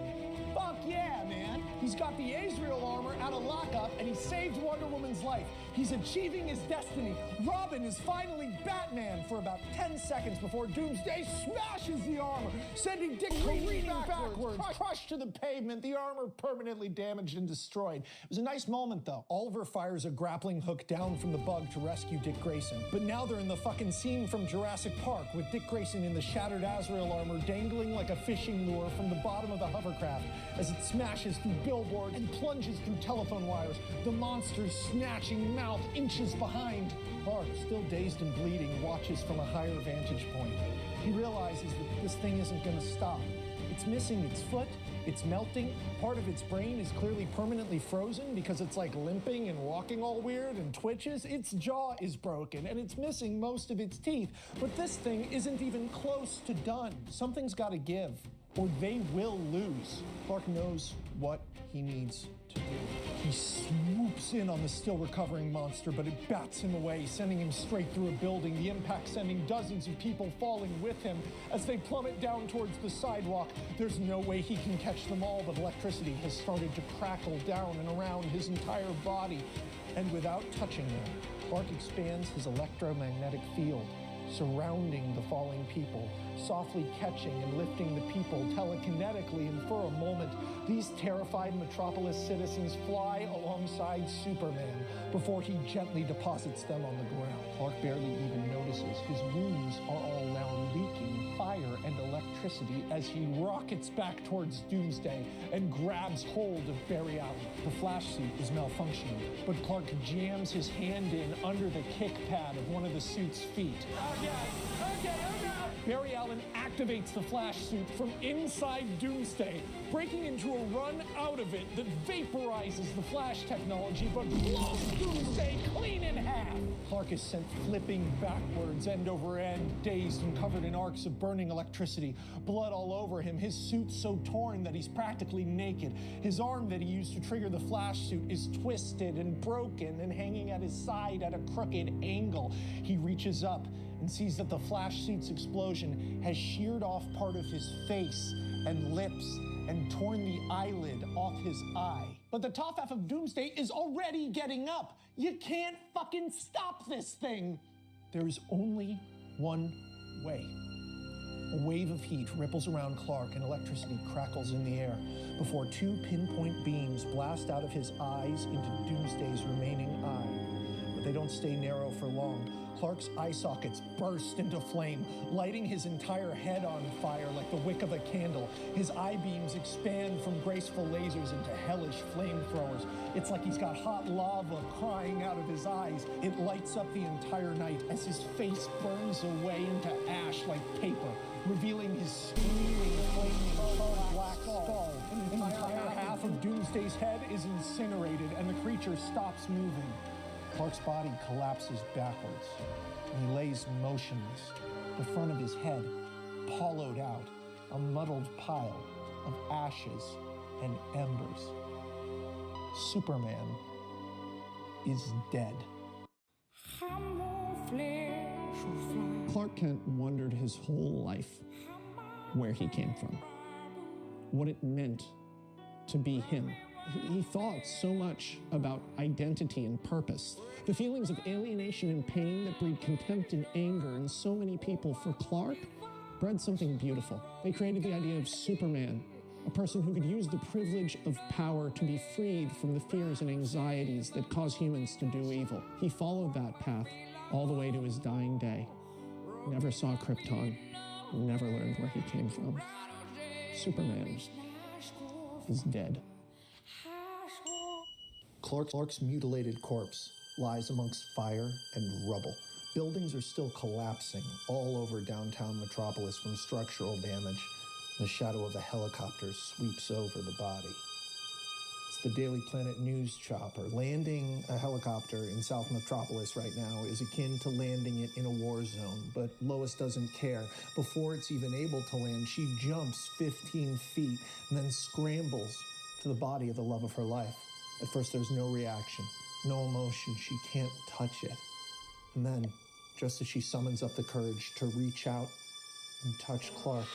Fuck yeah, man! He's got the Azrael armor out of lockup, and he saved Wonder Woman's life. He's achieving his destiny. Robin is finally Batman for about 10 seconds before Doomsday smashes the armor, sending Dick careening backwards, crushed to the pavement, the armor permanently damaged and destroyed. It was a nice moment, though. Oliver fires a grappling hook down from the bug to rescue Dick Grayson. But now they're in the fucking scene from Jurassic Park, with Dick Grayson in the shattered Azrael armor dangling like a fishing lure from the bottom of the hovercraft as it smashes through billboards and plunges through telephone wires, the monster's snatching mouth inches behind. Clark, still dazed and bleeding, watches from a higher vantage point. He realizes that this thing isn't going to stop. It's missing its foot, it's melting, part of its brain is clearly permanently frozen because it's like limping and walking all weird and twitches. Its jaw is broken and it's missing most of its teeth. But this thing isn't even close to done. Something's got to give, or they will lose. Clark knows what he needs to do. He swoops in on the still recovering monster, but it bats him away, sending him straight through a building, the impact sending dozens of people falling with him as they plummet down towards the sidewalk. There's no way he can catch them all, but electricity has started to crackle down and around his entire body. And without touching them, Clark expands his electromagnetic field, surrounding the falling people, softly catching and lifting the people telekinetically, and for a moment, these terrified Metropolis citizens fly alongside Superman before he gently deposits them on the ground. Clark barely even notices his wounds are all now leaking fire and electricity as he rockets back towards Doomsday and grabs hold of Barry Allen. The flash suit is malfunctioning, but Clark jams his hand in under the kick pad of one of the suit's feet. Barry Allen activates the flash suit from inside Doomsday, breaking into a run out of it that vaporizes the flash technology but blows Doomsday clean in half. Clark is sent flipping backwards, end over end, dazed and covered in arcs of burning electricity, blood all over him, his suit so torn that he's practically naked. His arm that he used to trigger the flash suit is twisted and broken and hanging at his side at a crooked angle. He reaches up and sees that the flash suit's explosion has sheared off part of his face and lips and torn the eyelid off his eye. But the top half of Doomsday is already getting up. You can't fucking stop this thing. There is only one way. A wave of heat ripples around Clark and electricity crackles in the air before two pinpoint beams blast out of his eyes into Doomsday's remaining eye. But they don't stay narrow for long. Clark's eye sockets burst into flame, lighting his entire head on fire like the wick of a candle. His eye beams expand from graceful lasers into hellish flamethrowers. It's like he's got hot lava crying out of his eyes. It lights up the entire night as his face burns away into ash like paper, revealing his screaming, flaming, black skull. An entire half of Doomsday's head is incinerated, and the creature stops moving. Clark's body collapses backwards, and he lays motionless, the front of his head hollowed out, a muddled pile of ashes and embers. Superman is dead. Clark Kent wondered his whole life where he came from, what it meant to be him. He thought so much about identity and purpose. The feelings of alienation and pain that breed contempt and anger in so many people for Clark bred something beautiful. They created the idea of Superman, a person who could use the privilege of power to be freed from the fears and anxieties that cause humans to do evil. He followed that path all the way to his dying day. Never saw Krypton, never learned where he came from. Superman is dead. Clark's mutilated corpse lies amongst fire and rubble, Buildings are still collapsing all over downtown Metropolis from structural damage. The shadow of a helicopter sweeps over the body. It's the Daily Planet news chopper. Landing a helicopter in South Metropolis right now is akin to landing it in a war zone, but Lois doesn't care. Before it's even able to land, she jumps 15 feet and then scrambles to the body of the love of her life. At first, there's no reaction, no emotion. She can't touch it. And then, just as she summons up the courage to reach out and touch Clark,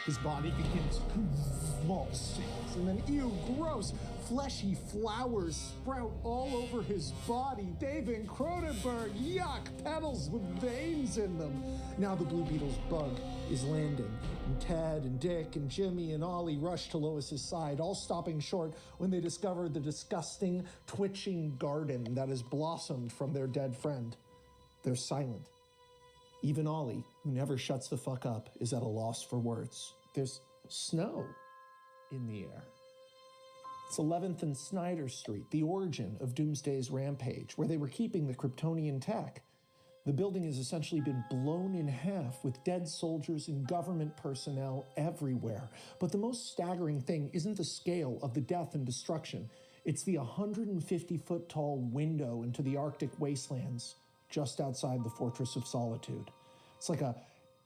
his body begins convulsing, and then, ew, gross, fleshy flowers sprout all over his body. David Cronenberg, yuck, petals with veins in them. Now the Blue Beetle's bug is landing, and Ted and Dick and Jimmy and Ollie rush to Lois's side, all stopping short when they discover the disgusting, twitching garden that has blossomed from their dead friend. They're silent. Even Ollie, who never shuts the fuck up, is at a loss for words. There's snow in the air. It's 11th and Snyder Street, the origin of Doomsday's rampage, where they were keeping the Kryptonian tech. The building has essentially been blown in half with dead soldiers and government personnel everywhere. But the most staggering thing isn't the scale of the death and destruction. It's the 150-foot-tall window into the Arctic wastelands just outside the Fortress of Solitude. It's like a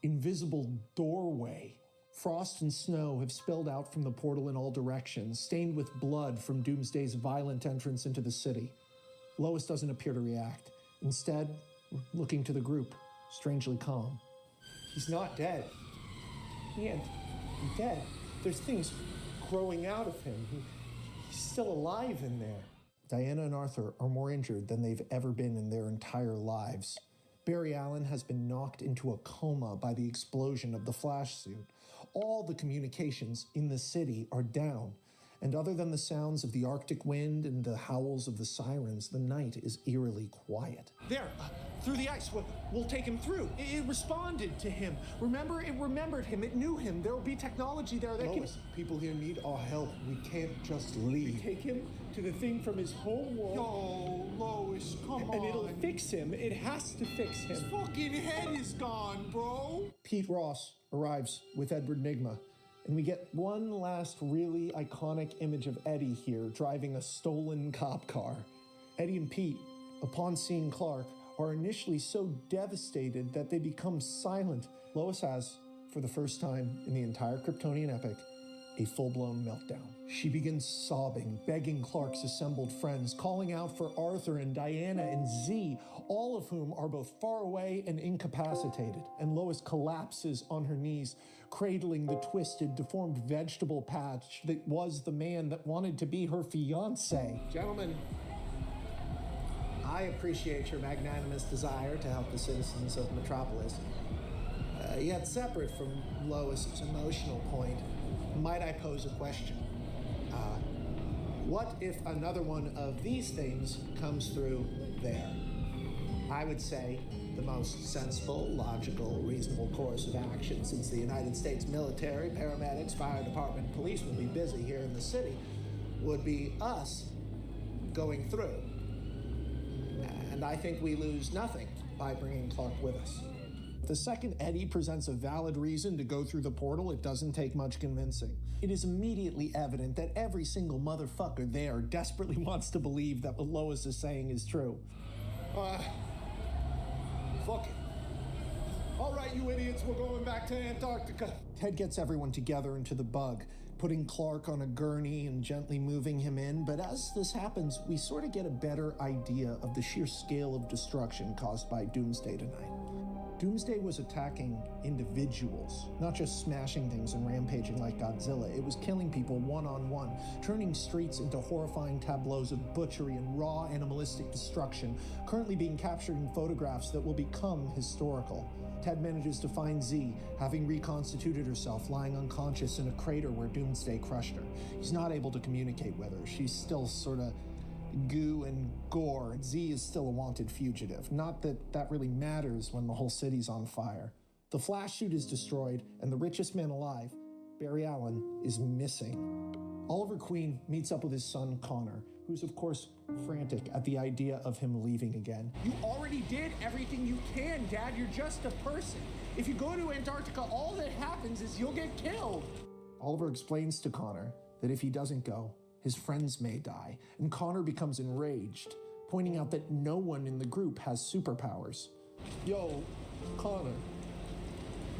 invisible doorway. Frost and snow have spilled out from the portal in all directions, stained with blood from Doomsday's violent entrance into the city. Lois doesn't appear to react. Instead, looking to the group, strangely calm. He's not dead. He ain't dead. There's things growing out of him. He's still alive in there. Diana and Arthur are more injured than they've ever been in their entire lives. Barry Allen has been knocked into a coma by the explosion of the Flash suit. All the communications in the city are down. And other than the sounds of the Arctic wind and the howls of the sirens, the night is eerily quiet. There, through the ice. We'll take him through. It responded to him. Remember, it remembered him. It knew him. There will be technology there that Lois, people here need our help. We can't just leave. take him to the thing from his home world. Oh, Lois, come on. And it'll fix him. It has to fix him. His fucking head is gone, bro. Pete Ross arrives with Edward Nygma, and we get one last really iconic image of Eddie here driving a stolen cop car. Eddie and Pete, upon seeing Clark, are initially so devastated that they become silent. Lois has, for the first time in the entire Kryptonian epic, a full-blown meltdown. She begins sobbing, begging Clark's assembled friends, calling out for Arthur and Diana and Z, all of whom are both far away and incapacitated. And Lois collapses on her knees, cradling the twisted, deformed vegetable patch that was the man that wanted to be her fiancé. Gentlemen, I appreciate your magnanimous desire to help the citizens of Metropolis. Yet separate from Lois's emotional point, might I pose a question? What if another one of these things comes through there? I would say the most sensible, logical, reasonable course of action, since the United States military, paramedics, fire department, police will be busy here in the city, would be us going through. And I think we lose nothing by bringing Clark with us. The second Eddie presents a valid reason to go through the portal, it doesn't take much convincing. It is immediately evident that every single motherfucker there desperately wants to believe that what Lois is saying is true. Fuck it. All right, you idiots, we're going back to Antarctica. Ted gets everyone together into the bug, putting Clark on a gurney and gently moving him in, but as this happens, we sort of get a better idea of the sheer scale of destruction caused by Doomsday tonight. Doomsday was attacking individuals, not just smashing things and rampaging like Godzilla. It was killing people one-on-one, turning streets into horrifying tableaus of butchery and raw animalistic destruction, currently being captured in photographs that will become historical. Ted manages to find Z, having reconstituted herself, lying unconscious in a crater where Doomsday crushed her. He's not able to communicate with her. She's still sort of goo and gore. Z is still a wanted fugitive. Not that that really matters when the whole city's on fire. The Flash suit is destroyed, and the richest man alive, Barry Allen, is missing. Oliver Queen meets up with his son, Connor, who who's of course frantic at the idea of him leaving again. You already did everything you can, Dad. You're just a person. If you go to Antarctica, all that happens is you'll get killed. Oliver explains to Connor that if he doesn't go, his friends may die, and Connor becomes enraged, pointing out that no one in the group has superpowers. Yo, Connor,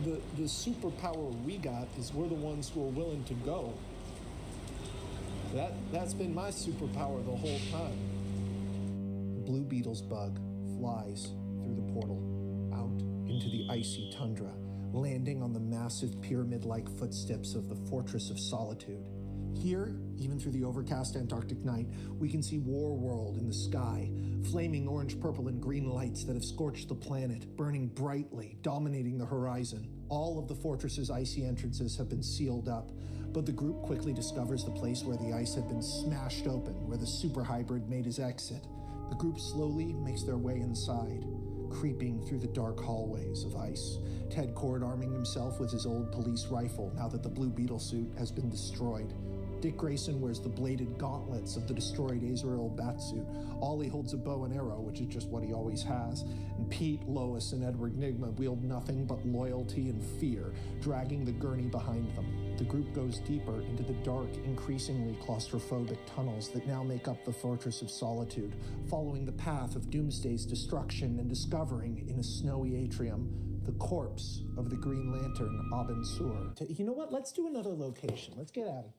the superpower we got is we're the ones who are willing to go. That's been my superpower the whole time. The Blue Beetle's bug flies through the portal out into the icy tundra, landing on the massive pyramid-like footsteps of the Fortress of Solitude. Here, even through the overcast Antarctic night, we can see War World in the sky, flaming orange, purple, and green lights that have scorched the planet, burning brightly, dominating the horizon. All of the fortress's icy entrances have been sealed up, but the group quickly discovers the place where the ice had been smashed open, where the super hybrid made his exit. The group slowly makes their way inside, creeping through the dark hallways of ice. Ted Cord arming himself with his old police rifle now that the Blue Beetle suit has been destroyed. Dick Grayson wears the bladed gauntlets of the destroyed Azrael batsuit. Ollie holds a bow and arrow, which is just what he always has. And Pete, Lois, and Edward Nygma wield nothing but loyalty and fear, dragging the gurney behind them. The group goes deeper into the dark, increasingly claustrophobic tunnels that now make up the Fortress of Solitude, following the path of Doomsday's destruction and discovering, in a snowy atrium, the corpse of the Green Lantern, Abin Sur. You know what? Let's do another location. Let's get out of here.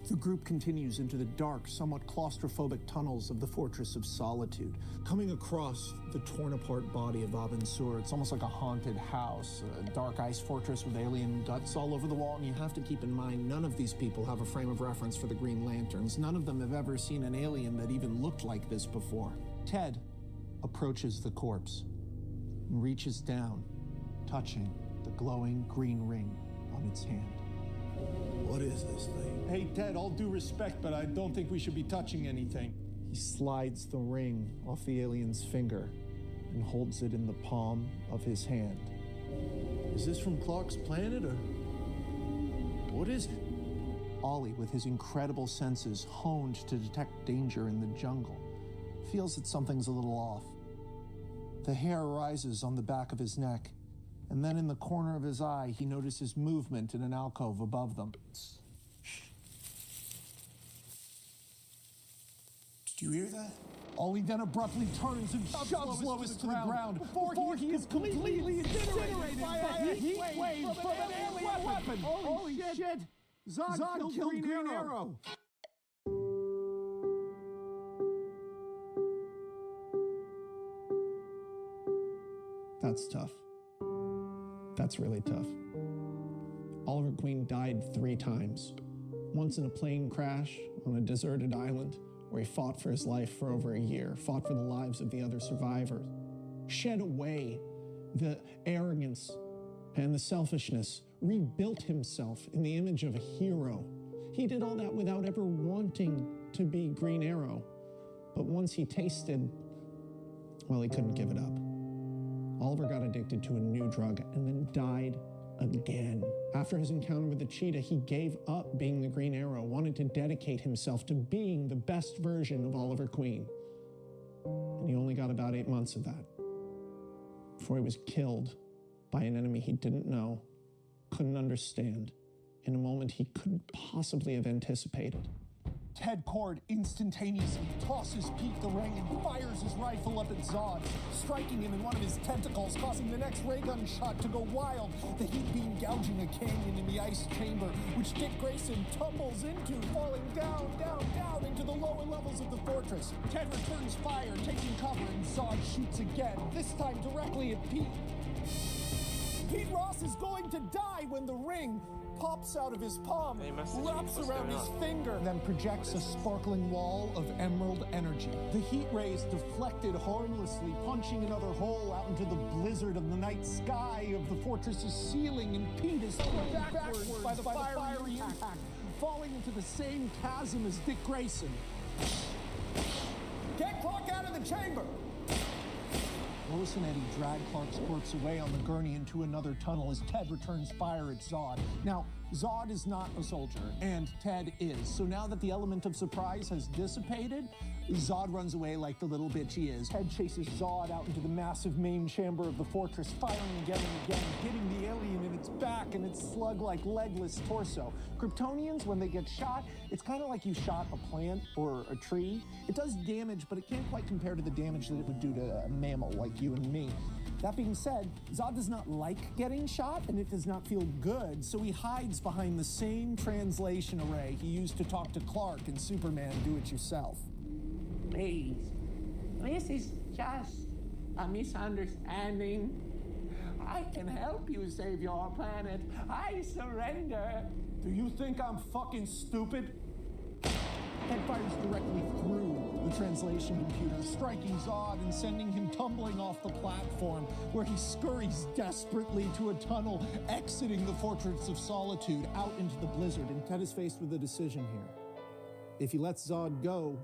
The group continues into the dark, somewhat claustrophobic tunnels of the Fortress of Solitude, coming across the torn-apart body of Abin Sur. It's almost like a haunted house, a dark ice fortress with alien guts all over the wall, and you have to keep in mind none of these people have a frame of reference for the Green Lanterns. None of them have ever seen an alien that even looked like this before. Ted approaches the corpse and reaches down, touching the glowing green ring on its hand. What is this thing? Hey, Ted, all due respect, but I don't think we should be touching anything. He slides the ring off the alien's finger and holds it in the palm of his hand. Is this from Clark's planet, or what is it? Ollie, with his incredible senses honed to detect danger in the jungle, feels that something's a little off. The hair rises on the back of his neck, and then in the corner of his eye, he notices movement in an alcove above them. Did you hear that? Ollie then abruptly turns and shoves Lois to the ground before he is completely incinerated by a heat wave from an alien weapon. Holy shit! Zod killed Green Arrow. That's tough. That's really tough. Oliver Queen died 3 times. Once in a plane crash on a deserted island where he fought for his life for over a year, fought for the lives of the other survivors, shed away the arrogance and the selfishness, rebuilt himself in the image of a hero. He did all that without ever wanting to be Green Arrow. But once he tasted, well, he couldn't give it up. Oliver got addicted to a new drug and then died again. After his encounter with the cheetah, he gave up being the Green Arrow, wanted to dedicate himself to being the best version of Oliver Queen. And he only got about 8 months of that before he was killed by an enemy he didn't know, couldn't understand, in a moment he couldn't possibly have anticipated. Ted Cord instantaneously tosses Pete the ring and fires his rifle up at Zod, striking him in one of his tentacles, causing the next ray gun shot to go wild, the heat beam gouging a canyon in the ice chamber, which Dick Grayson tumbles into, falling down into the lower levels of the fortress. Ted returns fire, taking cover, and Zod shoots again, this time directly at Pete. Pete Ross is going to die when the ring pops out of his palm, wraps around his finger, then projects a sparkling wall of emerald energy. The heat rays deflected harmlessly, punching another hole out into the blizzard of the night sky of the fortress's ceiling, and Pete is thrown backwards by the fiery impact, falling into the same chasm as Dick Grayson. Get Clark out of the chamber! Lois and Eddie drag Clark's corpse away on the gurney into another tunnel as Ted returns fire at Zod. Now, Zod is not a soldier, and Ted is. So now that the element of surprise has dissipated, Zod runs away like the little bitch he is. Ted chases Zod out into the massive main chamber of the fortress, firing again and again, hitting the alien in its back and its slug-like legless torso. Kryptonians, when they get shot, it's kind of like you shot a plant or a tree. It does damage, but it can't quite compare to the damage that it would do to a mammal like you and me. That being said, Zod does not like getting shot, and it does not feel good, so he hides behind the same translation array he used to talk to Clark in Superman Do-It-Yourself. Please, this is just a misunderstanding. I can help you save your planet. I surrender. Do you think I'm fucking stupid? Ted fires directly through the translation computer, striking Zod and sending him tumbling off the platform, where he scurries desperately to a tunnel exiting the Fortress of Solitude out into the blizzard. And Ted is faced with a decision here. If he lets Zod go,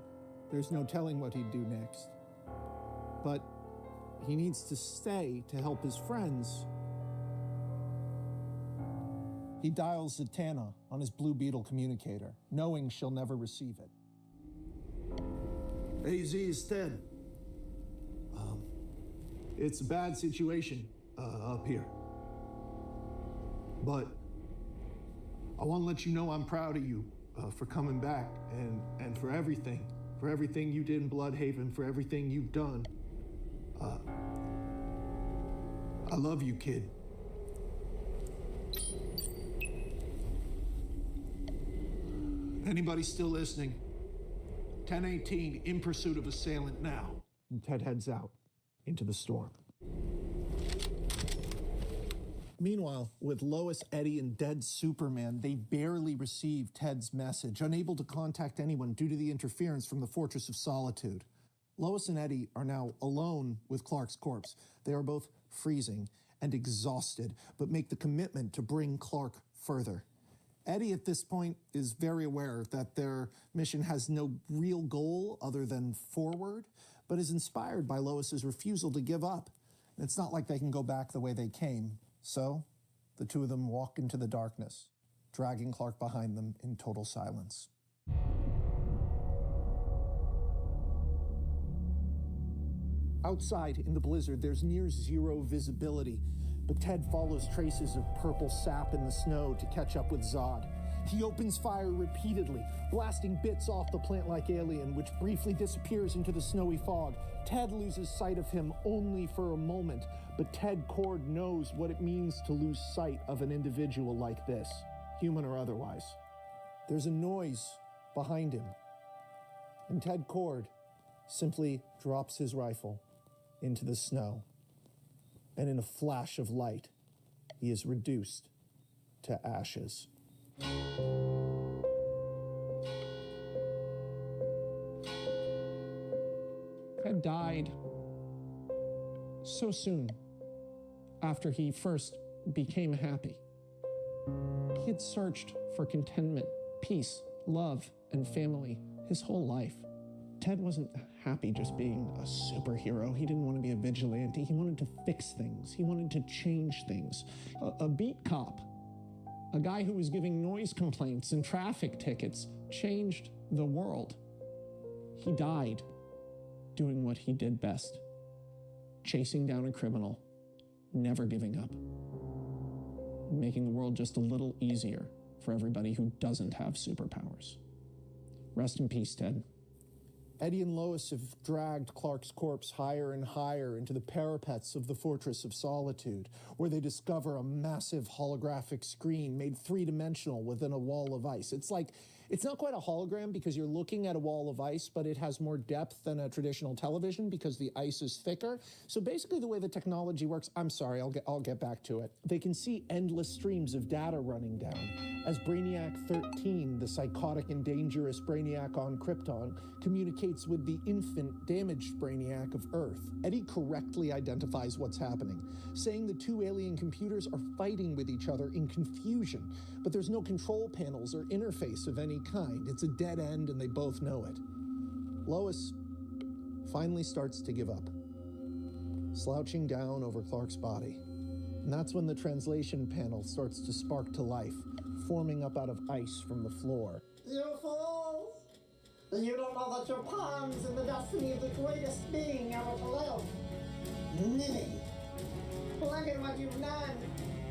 there's no telling what he'd do next. But he needs to stay to help his friends. He dials Zatanna on his Blue Beetle communicator, knowing she'll never receive it. Hey, Z, it's Ted. It's a bad situation up here. But I want to let you know I'm proud of you for coming back and for everything you did in Bloodhaven, for everything you've done. I love you, kid. Anybody still listening? 10:18, in pursuit of assailant now. And Ted heads out into the storm. Meanwhile, with Lois, Eddie, and dead Superman, they barely receive Ted's message, unable to contact anyone due to the interference from the Fortress of Solitude. Lois and Eddie are now alone with Clark's corpse. They are both freezing and exhausted, but make the commitment to bring Clark further. Eddie, at this point, is very aware that their mission has no real goal other than forward, but is inspired by Lois's refusal to give up. It's not like they can go back the way they came. So, the two of them walk into the darkness, dragging Clark behind them in total silence. Outside, in the blizzard, there's near zero visibility, but Ted follows traces of purple sap in the snow to catch up with Zod. He opens fire repeatedly, blasting bits off the plant-like alien, which briefly disappears into the snowy fog. Ted loses sight of him only for a moment, but Ted Kord knows what it means to lose sight of an individual like this, human or otherwise. There's a noise behind him, and Ted Kord simply drops his rifle into the snow, and in a flash of light, he is reduced to ashes. Ted died so soon after he first became happy. He had searched for contentment, peace, love, and family his whole life. Ted wasn't happy just being a superhero. He didn't want to be a vigilante. He wanted to fix things. He wanted to change things. A beat cop, a guy who was giving noise complaints and traffic tickets, changed the world. He died doing what he did best, chasing down a criminal, never giving up, making the world just a little easier for everybody who doesn't have superpowers. Rest in peace, Ted. Eddie and Lois have dragged Clark's corpse higher and higher into the parapets of the Fortress of Solitude, where they discover a massive holographic screen made three-dimensional within a wall of ice. It's not quite a hologram because you're looking at a wall of ice, but it has more depth than a traditional television because the ice is thicker. So basically the way the technology works, I'm sorry, I'll get back to it. They can see endless streams of data running down as Brainiac 13, the psychotic and dangerous Brainiac on Krypton, communicates with the infant, damaged Brainiac of Earth. Eddie correctly identifies what's happening, saying the two alien computers are fighting with each other in confusion, but there's no control panels or interface of any kind. It's a dead end, and they both know it. Lois finally starts to give up. slouching down over Clark's body. And that's when the translation panel starts to spark to life, forming up out of ice from the floor. You fools! You don't know that your pawns in the destiny of the greatest being ever to live. Me. Look at what you've done.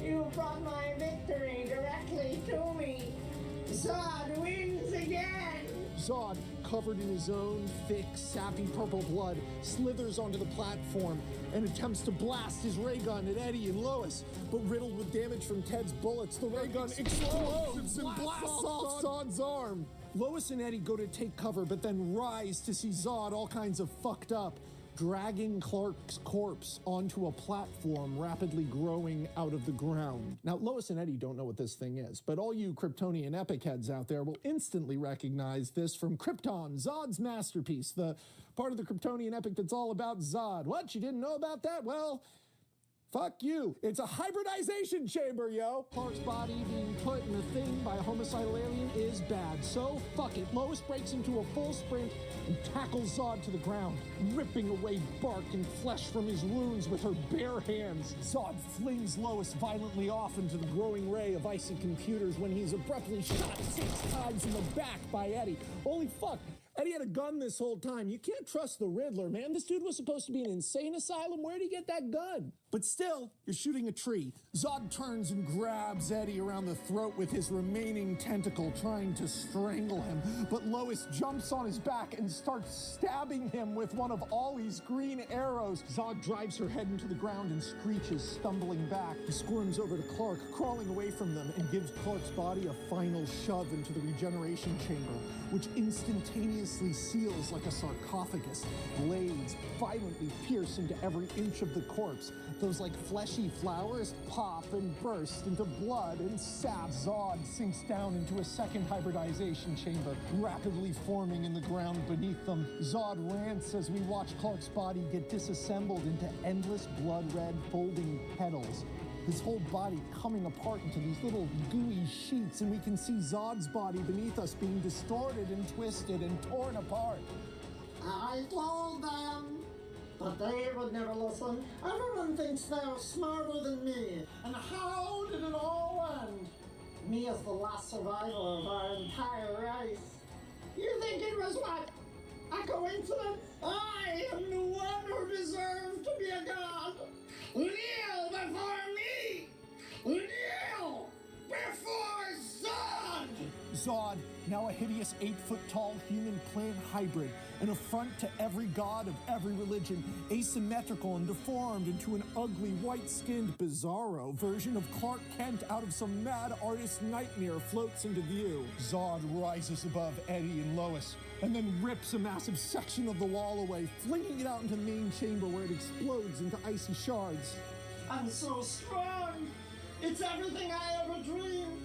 You brought my victory directly to me. Zod wins again! Zod, covered in his own thick, sappy purple blood, slithers onto the platform and attempts to blast his ray gun at Eddie and Lois. But riddled with damage from Ted's bullets, the ray gun explodes and blasts off Zod's arm. Lois and Eddie go to take cover, but then rise to see Zod all kinds of fucked up, dragging Clark's corpse onto a platform rapidly growing out of the ground. Now, Lois and Eddie don't know what this thing is, but all you Kryptonian epic heads out there will instantly recognize this from Krypton, Zod's masterpiece, the part of the Kryptonian epic that's all about Zod. What, you didn't know about that? Well, fuck you. It's a hybridization chamber, yo. Clark's body being put in a thing by a homicidal alien is bad, so fuck it. Lois breaks into a full sprint and tackles Zod to the ground, ripping away bark and flesh from his wounds with her bare hands. Zod flings Lois violently off into the growing ray of icy computers when he's abruptly shot 6 times in the back by Eddie. Holy fuck. Eddie had a gun this whole time. You can't trust the Riddler, man. This dude was supposed to be an insane asylum. Where'd he get that gun? But still, you're shooting a tree. Zod turns and grabs Eddie around the throat with his remaining tentacle, trying to strangle him. But Lois jumps on his back and starts stabbing him with one of Ollie's green arrows. Zod drives her head into the ground and screeches, stumbling back. He squirms over to Clark, crawling away from them, and gives Clark's body a final shove into the regeneration chamber, which instantaneously seals like a sarcophagus. Blades violently pierce into every inch of the corpse. Those like fleshy flowers pop and burst into blood and sap. Zod sinks down into a second hybridization chamber, rapidly forming in the ground beneath them. Zod rants as we watch Clark's body get disassembled into endless blood-red folding petals. His whole body coming apart into these little gooey sheets, and we can see Zod's body beneath us being distorted and twisted and torn apart. I told them, but they would never listen. Everyone thinks they're smarter than me. And how did it all end? Me as the last survivor of our entire race. You think it was what? A coincidence? I am the one who deserves to be a god. Kneel before me! Kneel before Zod! Zod, now a hideous 8-foot-tall human-plant hybrid, an affront to every god of every religion, asymmetrical and deformed into an ugly, white-skinned bizarro version of Clark Kent out of some mad artist's nightmare floats into view. Zod rises above Eddie and Lois, and then rips a massive section of the wall away, flinging it out into the main chamber where it explodes into icy shards. I'm so strong! It's everything I ever dreamed!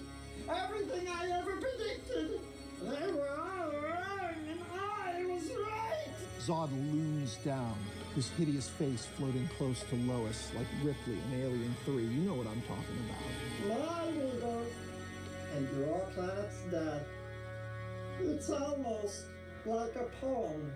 Everything I ever predicted! They were all wrong, and I was right! Zod looms down, his hideous face floating close to Lois like Ripley in Alien 3. You know what I'm talking about. My rebirth, and your planet's dead. It's almost like a poem.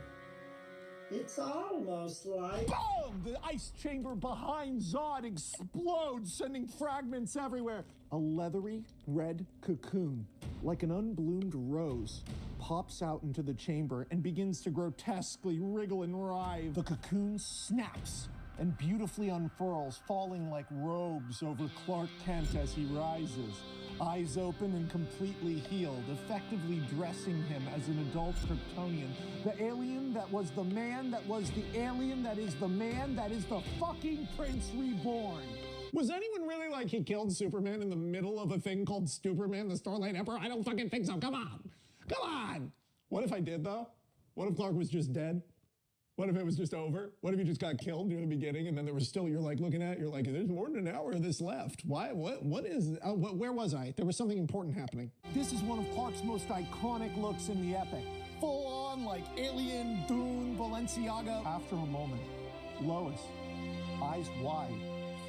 It's almost like... Boom! The ice chamber behind Zod explodes, sending fragments everywhere. A leathery red cocoon, like an unbloomed rose, pops out into the chamber and begins to grotesquely wriggle and writhe. The cocoon snaps and beautifully unfurls, falling like robes over Clark Kent as he rises. Eyes open and completely healed, effectively dressing him as an adult Kryptonian. The alien that was the man that was the alien that is the man that is the fucking Prince Reborn. Was anyone really like he killed Superman in the middle of a thing called Superman, the Starlight Emperor? I don't fucking think so. Come on. Come on. What if I did, though? What if Clark was just dead? What if it was just over? What if he just got killed near the beginning and then there was still, you're like looking at it, you're like, there's more than an hour of this left. Why? Where was I? There was something important happening. This is one of Clark's most iconic looks in the epic. Full on like Alien, Dune, Balenciaga. After a moment, Lois, eyes wide,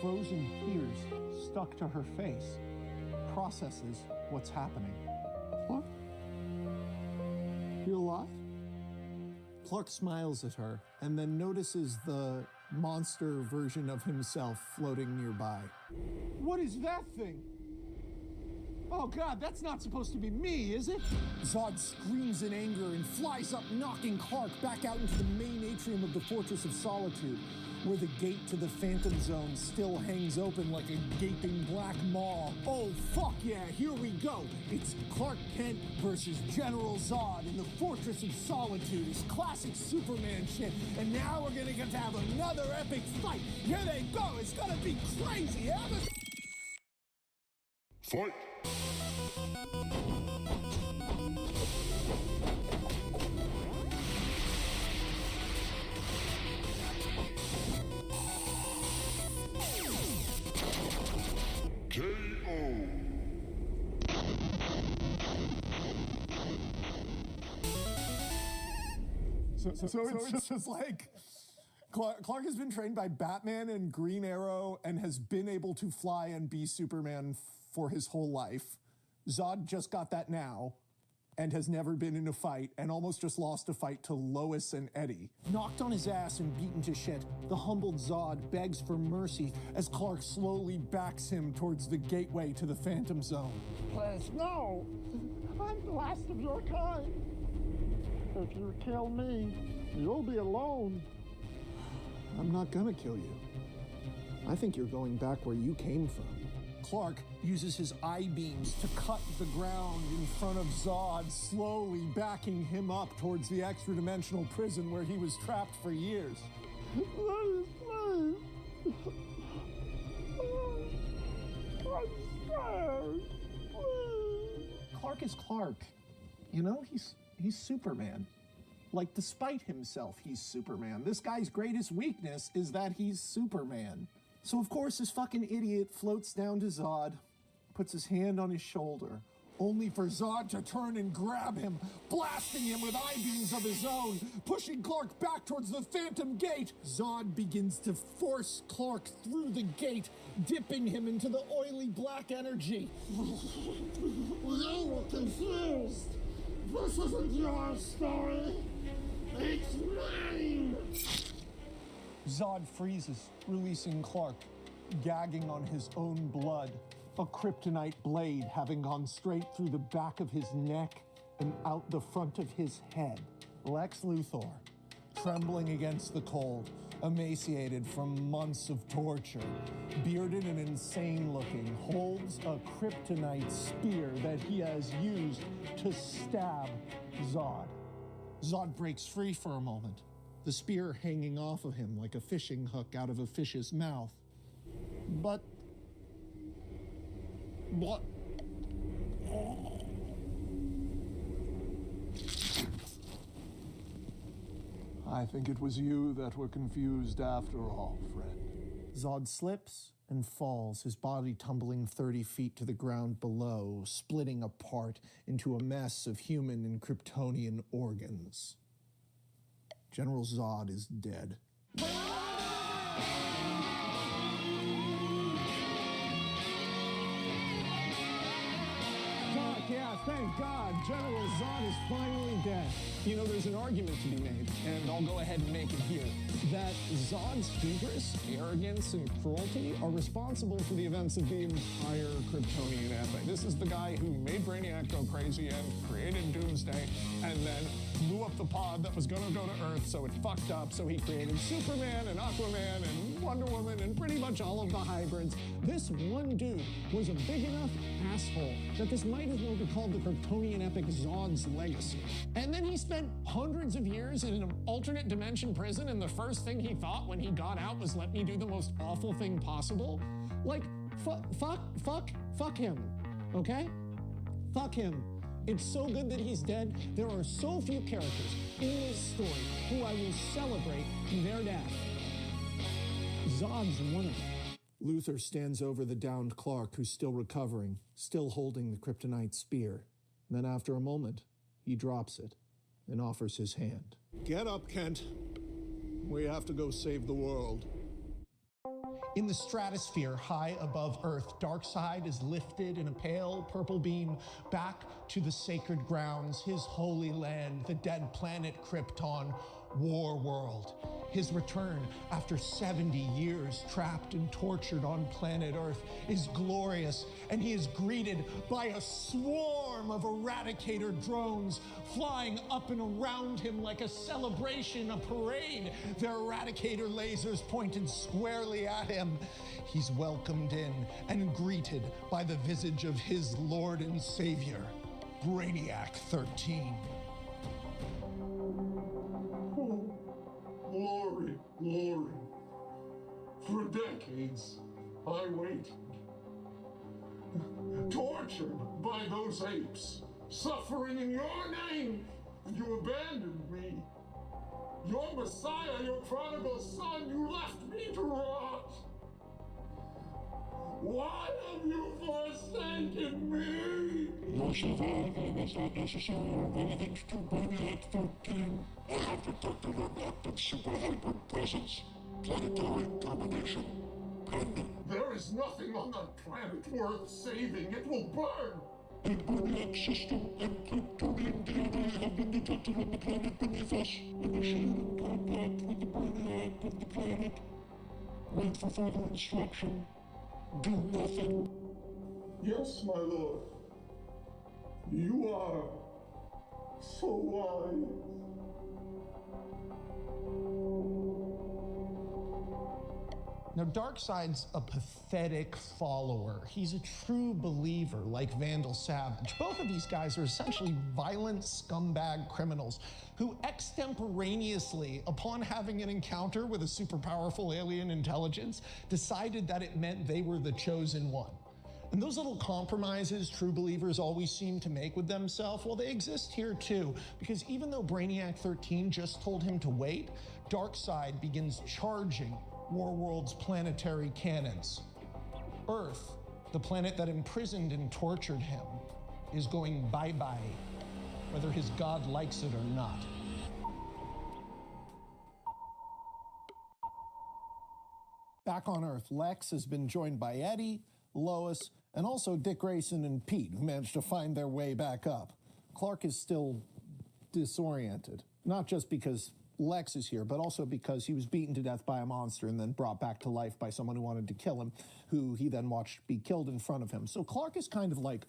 frozen tears stuck to her face, processes what's happening. What? You're alive? Clark smiles at her and then notices the monster version of himself floating nearby. What is that thing? Oh God, that's not supposed to be me, is it? Zod screams in anger and flies up, knocking Clark back out into the main atrium of the Fortress of Solitude, where the gate to the Phantom Zone still hangs open like a gaping black maw. Oh, fuck yeah, here we go. It's Clark Kent versus General Zod in the Fortress of Solitude. It's classic Superman shit. And now we're gonna get to have another epic fight. Here they go. It's gonna be crazy. Fight! KO! So it's just like Clark has been trained by Batman and Green Arrow and has been able to fly and be Superman for his whole life. Zod just got that now and has never been in a fight and almost just lost a fight to Lois and Eddie. Knocked on his ass and beaten to shit, the humbled Zod begs for mercy as Clark slowly backs him towards the gateway to the Phantom Zone. Please, no! I'm the last of your kind. If you kill me, you'll be alone. I'm not gonna kill you. I think you're going back where you came from. Clark uses his eye beams to cut the ground in front of Zod, slowly backing him up towards the extra-dimensional prison where he was trapped for years. Please, please. I'm scared. Please. Clark is Clark. You know, he's Superman. Like, despite himself, he's Superman. This guy's greatest weakness is that he's Superman. So, of course, this fucking idiot floats down to Zod, puts his hand on his shoulder, only for Zod to turn and grab him, blasting him with eye beams of his own, pushing Clark back towards the Phantom Gate. Zod begins to force Clark through the gate, dipping him into the oily black energy. You were confused. This isn't your story. It's mine. Zod freezes, releasing Clark, gagging on his own blood, a kryptonite blade having gone straight through the back of his neck and out the front of his head. Lex Luthor, trembling against the cold, emaciated from months of torture, bearded and insane-looking, holds a kryptonite spear that he has used to stab Zod. Zod breaks free for a moment, the spear hanging off of him like a fishing hook out of a fish's mouth. But... I think it was you that were confused after all, friend. Zod slips and falls, his body tumbling 30 feet to the ground below, splitting apart into a mess of human and Kryptonian organs. General Zod is dead. Yeah, thank God. General Zod is finally dead. You know, there's an argument to be made, and I'll go ahead and make it here, that Zod's hubris, arrogance, and cruelty are responsible for the events of the entire Kryptonian epic. This is the guy who made Brainiac go crazy and created Doomsday, and then blew up the pod that was gonna go to Earth, so it fucked up, so he created Superman and Aquaman and Wonder Woman and pretty much all of the hybrids. This one dude was a big enough asshole that this might as well be called the Kryptonian epic Zod's Legacy. And then he spent hundreds of years in an alternate dimension prison, and the first thing he thought when he got out was, let me do the most awful thing possible. Like, fuck him, okay? Fuck him. It's so good that he's dead. There are so few characters in this story who I will celebrate their death. Zod's one of them. Luthor stands over the downed Clark, who's still recovering, still holding the kryptonite spear. Then after a moment, he drops it and offers his hand. Get up, Kent. We have to go save the world. In the stratosphere high above Earth, Darkseid is lifted in a pale purple beam back to the sacred grounds, his holy land, the dead planet Krypton, War World. His return after 70 years trapped and tortured on planet Earth is glorious, and he is greeted by a swarm of Eradicator drones flying up and around him like a celebration, a parade. Their Eradicator lasers pointed squarely at him. He's welcomed in and greeted by the visage of his Lord and Savior, Brainiac 13. Glory, glory. For decades, I waited. Tortured by those apes, suffering in your name, you abandoned me. Your Messiah, your prodigal son, you left me to rot. Why have you forsaken me? Your survival was not necessarily relevant to Brainiac 13. I have detected an active super hybrid presence. Planetary domination pending. There is nothing on that planet worth saving. It will burn. The Brainiac system and Kryptonian DNA have been detected on the planet beneath us. Initiating contact with the Brainiac of the planet. Wait for further instruction. Do nothing. Yes, my lord. You are so wise. Now, Darkseid's a pathetic follower. He's a true believer, like Vandal Savage. Both of these guys are essentially violent scumbag criminals who extemporaneously, upon having an encounter with a super powerful alien intelligence, decided that it meant they were the chosen one. And those little compromises true believers always seem to make with themselves, well, they exist here too. Because even though Brainiac 13 just told him to wait, Darkseid begins charging Warworld's planetary cannons. Earth, the planet that imprisoned and tortured him, is going bye-bye, whether his god likes it or not. Back on Earth, Lex has been joined by Eddie, Lois, and also Dick Grayson and Pete, who managed to find their way back up. Clark is still disoriented, not just because Lex is here, but also because he was beaten to death by a monster and then brought back to life by someone who wanted to kill him, who he then watched be killed in front of him. So Clark is kind of like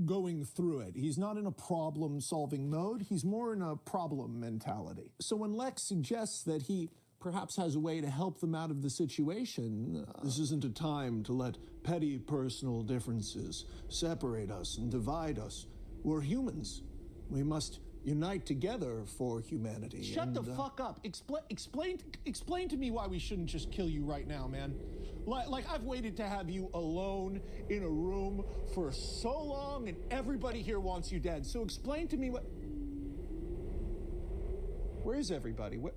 going through it. He's not in a problem-solving mode. He's more in a problem mentality. So when Lex suggests that he perhaps has a way to help them out of the situation, This isn't a time to let petty personal differences separate us and divide us. We're humans. We must unite together for humanity. Shut the fuck up. Explain to me why we shouldn't just kill you right now, man. Like I've waited to have you alone in a room for so long, and everybody here wants you dead. So explain to me what... Where is everybody? What...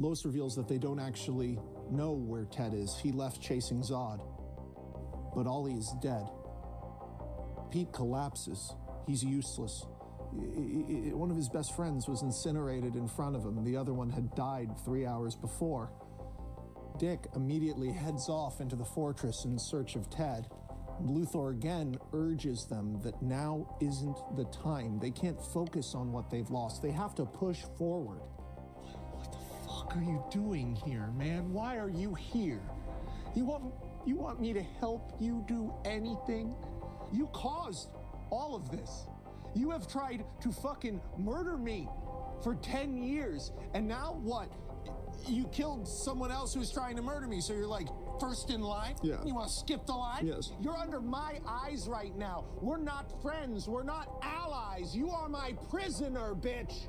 Lois reveals that they don't actually know where Ted is. He left chasing Zod. But Ollie is dead. Pete collapses. He's useless. One of his best friends was incinerated in front of him. The other one had died 3 hours before. Dick immediately heads off into the fortress in search of Ted. Luthor again urges them that now isn't the time. They can't focus on what they've lost. They have to push forward. What the fuck are you doing here, man? Why are you here? You want me to help you do anything? You caused all of this. You have tried to fucking murder me for 10 years, and now what? You killed someone else who was trying to murder me, so you're like first in line? Yeah. You want to skip the line? Yes. You're under my eyes right now. We're not friends. We're not allies. You are my prisoner, bitch.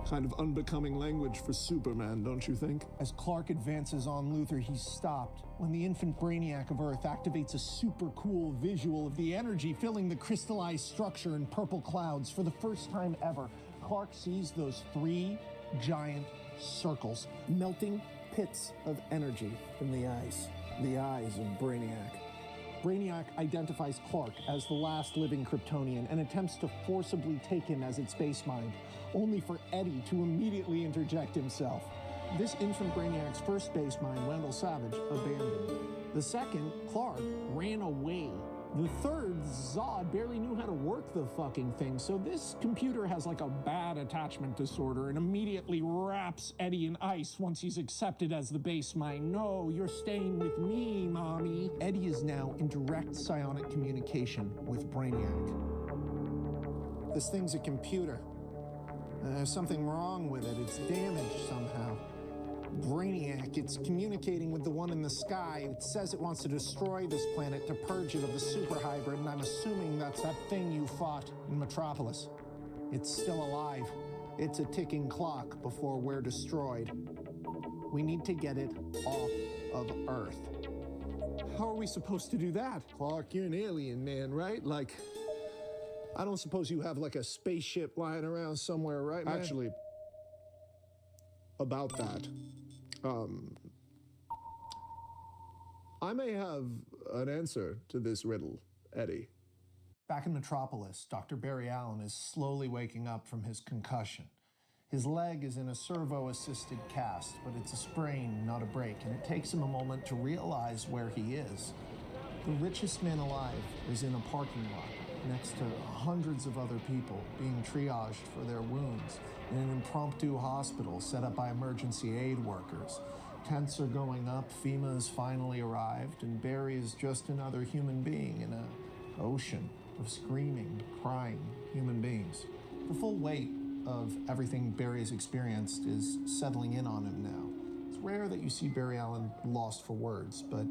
Kind of unbecoming language for Superman, don't you think? As Clark advances on Luthor, he's stopped when the infant Brainiac of Earth activates a super cool visual of the energy filling the crystallized structure in purple clouds. For the first time ever, Clark sees those 3 giant circles, melting pits of energy in the eyes of Brainiac. Brainiac identifies Clark as the last living Kryptonian and attempts to forcibly take him as its base mind, only for Eddie to immediately interject himself. This infant Brainiac's first base mind, Wendell Savage, abandoned. The second, Clark, ran away The third, Zod, barely knew how to work the fucking thing, so this computer has like a bad attachment disorder and immediately wraps Eddie in ice once he's accepted as the base mind. No, you're staying with me, mommy. Eddie is now in direct psionic communication with Brainiac. This thing's a computer. There's something wrong with it. It's damaged somehow. Brainiac, it's communicating with the one in the sky. It says it wants to destroy this planet to purge it of the super hybrid, and I'm assuming that's that thing you fought in Metropolis. It's still alive. It's a ticking clock before we're destroyed. We need to get it off of Earth. How are we supposed to do that? Clark, you're an alien man, right? Like, I don't suppose you have like a spaceship lying around somewhere, right, man? Actually, about that, I may have an answer to this riddle, Eddie. Back in Metropolis, Dr. Barry Allen is slowly waking up from his concussion. His leg is in a servo-assisted cast, but it's a sprain, not a break, and it takes him a moment to realize where he is. The richest man alive is in a parking lot next to hundreds of other people being triaged for their wounds in an impromptu hospital set up by emergency aid workers. Tents are going up, FEMA has finally arrived, and Barry is just another human being in an ocean of screaming, crying human beings. The full weight of everything Barry has experienced is settling in on him now. It's rare that you see Barry Allen lost for words, but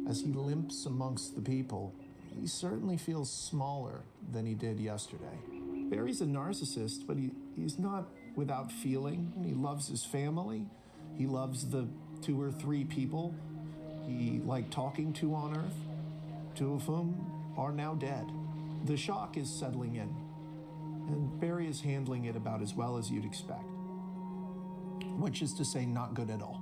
as he limps amongst the people, he certainly feels smaller than he did yesterday. Barry's a narcissist, but he's not without feeling. He loves his family. He loves the 2 or 3 people he liked talking to on Earth, 2 of whom are now dead. The shock is settling in, and Barry is handling it about as well as you'd expect, which is to say not good at all.